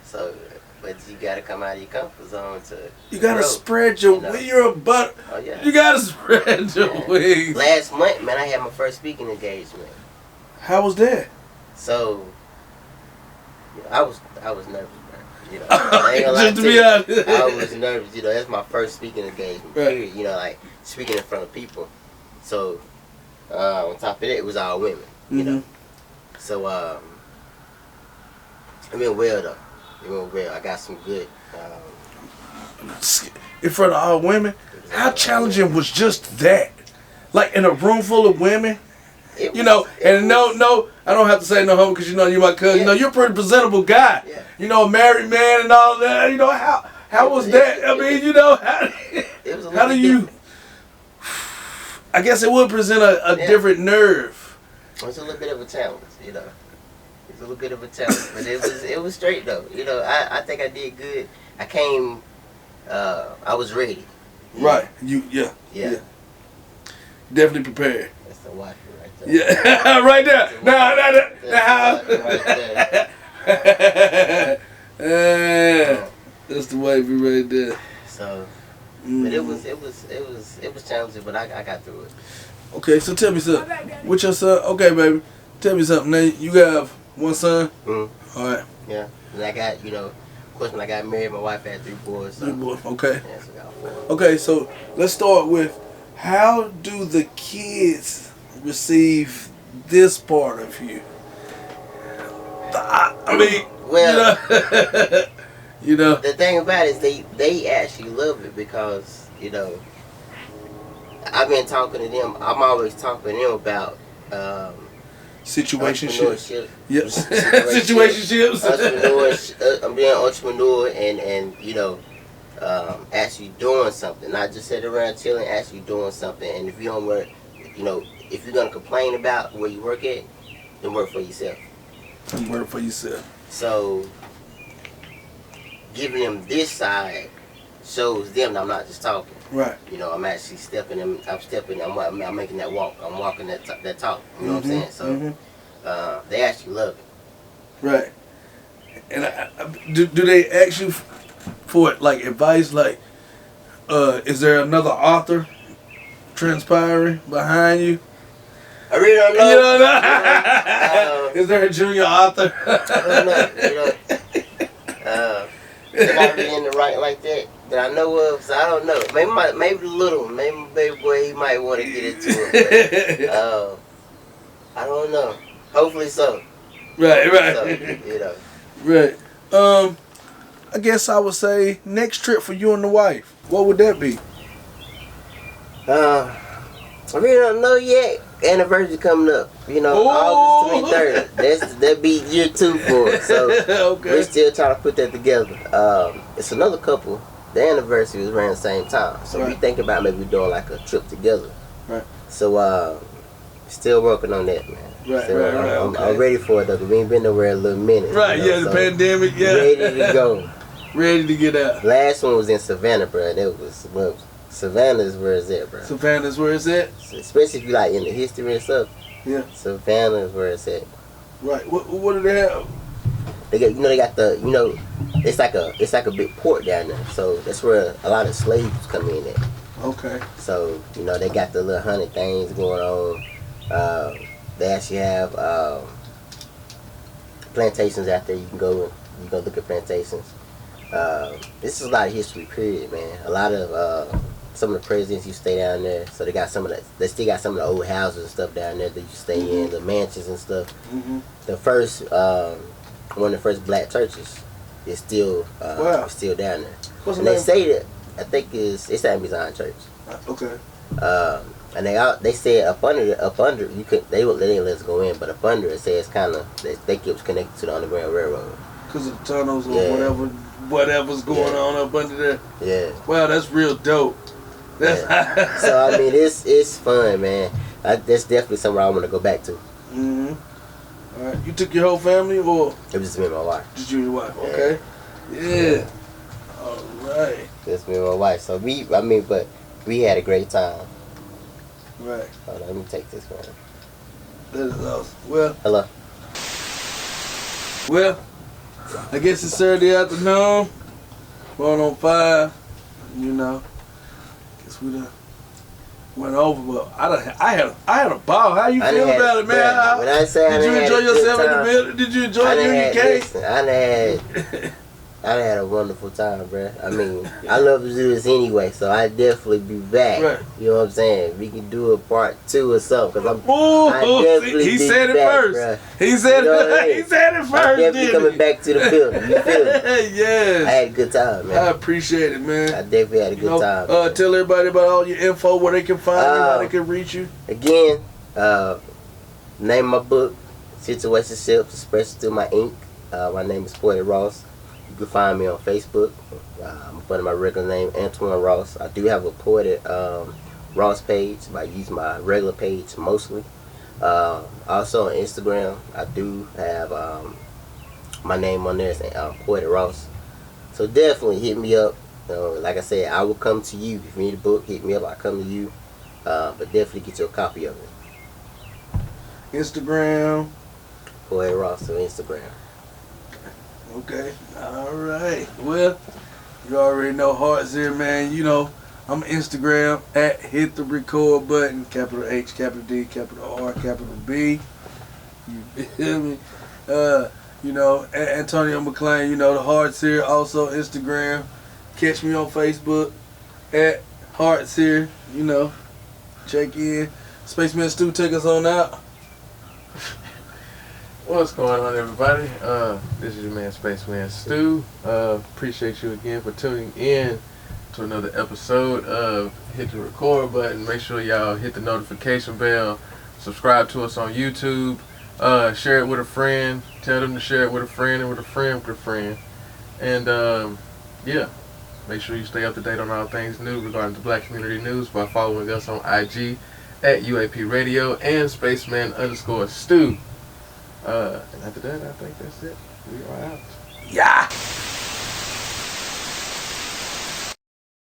So, but you gotta come out of your comfort zone to. You gotta spread your wings. You're a butt. Oh yeah. You gotta spread your wings. Last month, man, I had my first speaking engagement. How was that? So, I was nervous, man. You know, I ain't gonna lie Just to be honest, I was nervous. You know, that's my first speaking engagement. Period. You know, like speaking in front of people. So, on top of that, it was all women. You know. So, it went well though. It went well. I got some good. In front of all women, how challenging was just that? Like in a room full of women, you know. And no, I don't have to say no homo because you know you're my cousin. You know you're a pretty presentable guy. Yeah. You know, a married man and all that. You know how was that? I mean, you know, how do you? I guess it would present a different nerve. It's a little bit of a challenge, you know. It's a little bit of a challenge, but it was straight though. You know, I think I did good. I came, I was ready. Right. Yeah. Definitely prepared. That's the wife right there. Yeah, right there. Now. That's the wifey right there. So, but it was challenging, but I got through it. Okay, so tell me something. With your son, okay, baby. Tell me something. Now you have one son. All right. Yeah, and I got, you know, of course when I got married, my wife had 3 boys. So. 3 boys. Okay. Yeah, so I got 4. Okay, so let's start with how do the kids receive this part of you? I mean, well, you know. the thing about it is they actually love it because, you know, I've been talking to them. I'm always talking to them about Situationships. entrepreneurship. Yep. Situationships. I'm being an entrepreneur and you know, actually doing something, not just sitting around chilling, actually doing something. And if you don't work, you know, if you're gonna complain about where you work at, then work for yourself. And work for yourself. So, giving them this side shows them that I'm not just talking. Right. You know, I'm actually stepping them. I'm making that walk. I'm walking that talk. You know what I'm saying? So, they actually love it. Right. And do they ask you for like advice? Like, is there another author transpiring behind you? I really don't know. You don't know? Is there a junior author? I don't know. You know, they're not really in the right like that I know of. So I don't know. Maybe the little one. Maybe baby boy, he might want to get into it. But, I don't know. Hopefully so. Right. So, you know. Right. I guess I would say next trip for you and the wife. What would that be? I really don't know yet. Anniversary coming up. You know, August 23rd. That'd be year 2 for us. So okay. we're still trying to put that together. It's another couple. The anniversary was around the same time. So we think about maybe doing like a trip together. Right. So still working on that, man. Right, I'm ready for it though. We ain't been nowhere a little minute. Right, you know, the pandemic, ready to go. Ready to get out. Last one was in Savannah, bro. That was Savannah's where it's at, bro. Savannah's where it's at? Especially if you like in the history and stuff. Yeah. Savannah's where it's at. Right. What do they have? They got the it's like a big port down there. So that's where a lot of slaves come in at. Okay. So, you know, they got the little hunting things going on. They actually have plantations out there. You can go look at plantations. This is a lot of history, period, man. A lot of some of the presidents used to stay down there. So they still got some of the old houses and stuff down there that you stay in, the mansions and stuff. The first one of the first black churches is still still down there. What's the name? They say that I think it's Amazon Church. Okay. And they said up under you could they didn't let us go in, but up under it says kind of they think it was connected to the Underground Railroad. Because of the tunnels or whatever's going on up under there. Yeah. Wow, that's real dope. That's so I mean it's fun, man. That's definitely somewhere I want to go back to. All right. You took your whole family or? It was just me and my wife. Just you and your wife. Okay. Yeah. All right. Just me and my wife. So but we had a great time. Right. Hold on, let me take this one. That is awesome. Well. Hello. Well, I guess it's Saturday afternoon. Going on 5. You know. Guess we done went over, but I had a ball. How you feel about it, man? When I say did you enjoy yourself in the building? Did you enjoy Union Case? I had a wonderful time, bro. I mean, I love to do this anyway, so I definitely be back. Right. You know what I'm saying? We can do a part 2 or something, cause he said it first. Bro. He said it. He said it first. I'm definitely coming back to the building. You feel me? Yes. I had a good time, man. I appreciate it, man. I definitely had a good time. Man. Tell everybody about all your info, where they can find you, how they can reach you. Again, name of my book, Situationships, Expressed Through My Ink. My name is Poetic Ross. You can find me on Facebook. I'm putting my regular name, Antoine Ross. I do have a Poetic Ross page, but I use my regular page mostly. Also on Instagram, I do have my name on there, is Poetic Ross. So definitely hit me up. Like I said, I will come to you. If you need a book, hit me up. I'll come to you. But definitely get you a copy of it. Instagram. Poetic Ross on Instagram. Okay. All right. Well, you already know Hearts here, man. You know, I'm Instagram at hit the record button, capital H, capital D, capital R, capital B. You feel me? You know, Antonio McClain, you know, the Hearts here. Also Instagram. Catch me on Facebook at Hearts here. You know, check in. Spaceman Stu, take us on out. What's going on, everybody? This is your man, Spaceman Stu. Appreciate you again for tuning in to another episode of Hit the Record button. Make sure y'all hit the notification bell. Subscribe to us on YouTube. Share it with a friend. Tell them to share it with a friend and with a friend with a friend. And yeah, make sure you stay up to date on all things new regarding the Black community news by following us on IG at UAPRadio and Spaceman_Stu. And after that, I think that's it. We are out. Yeah.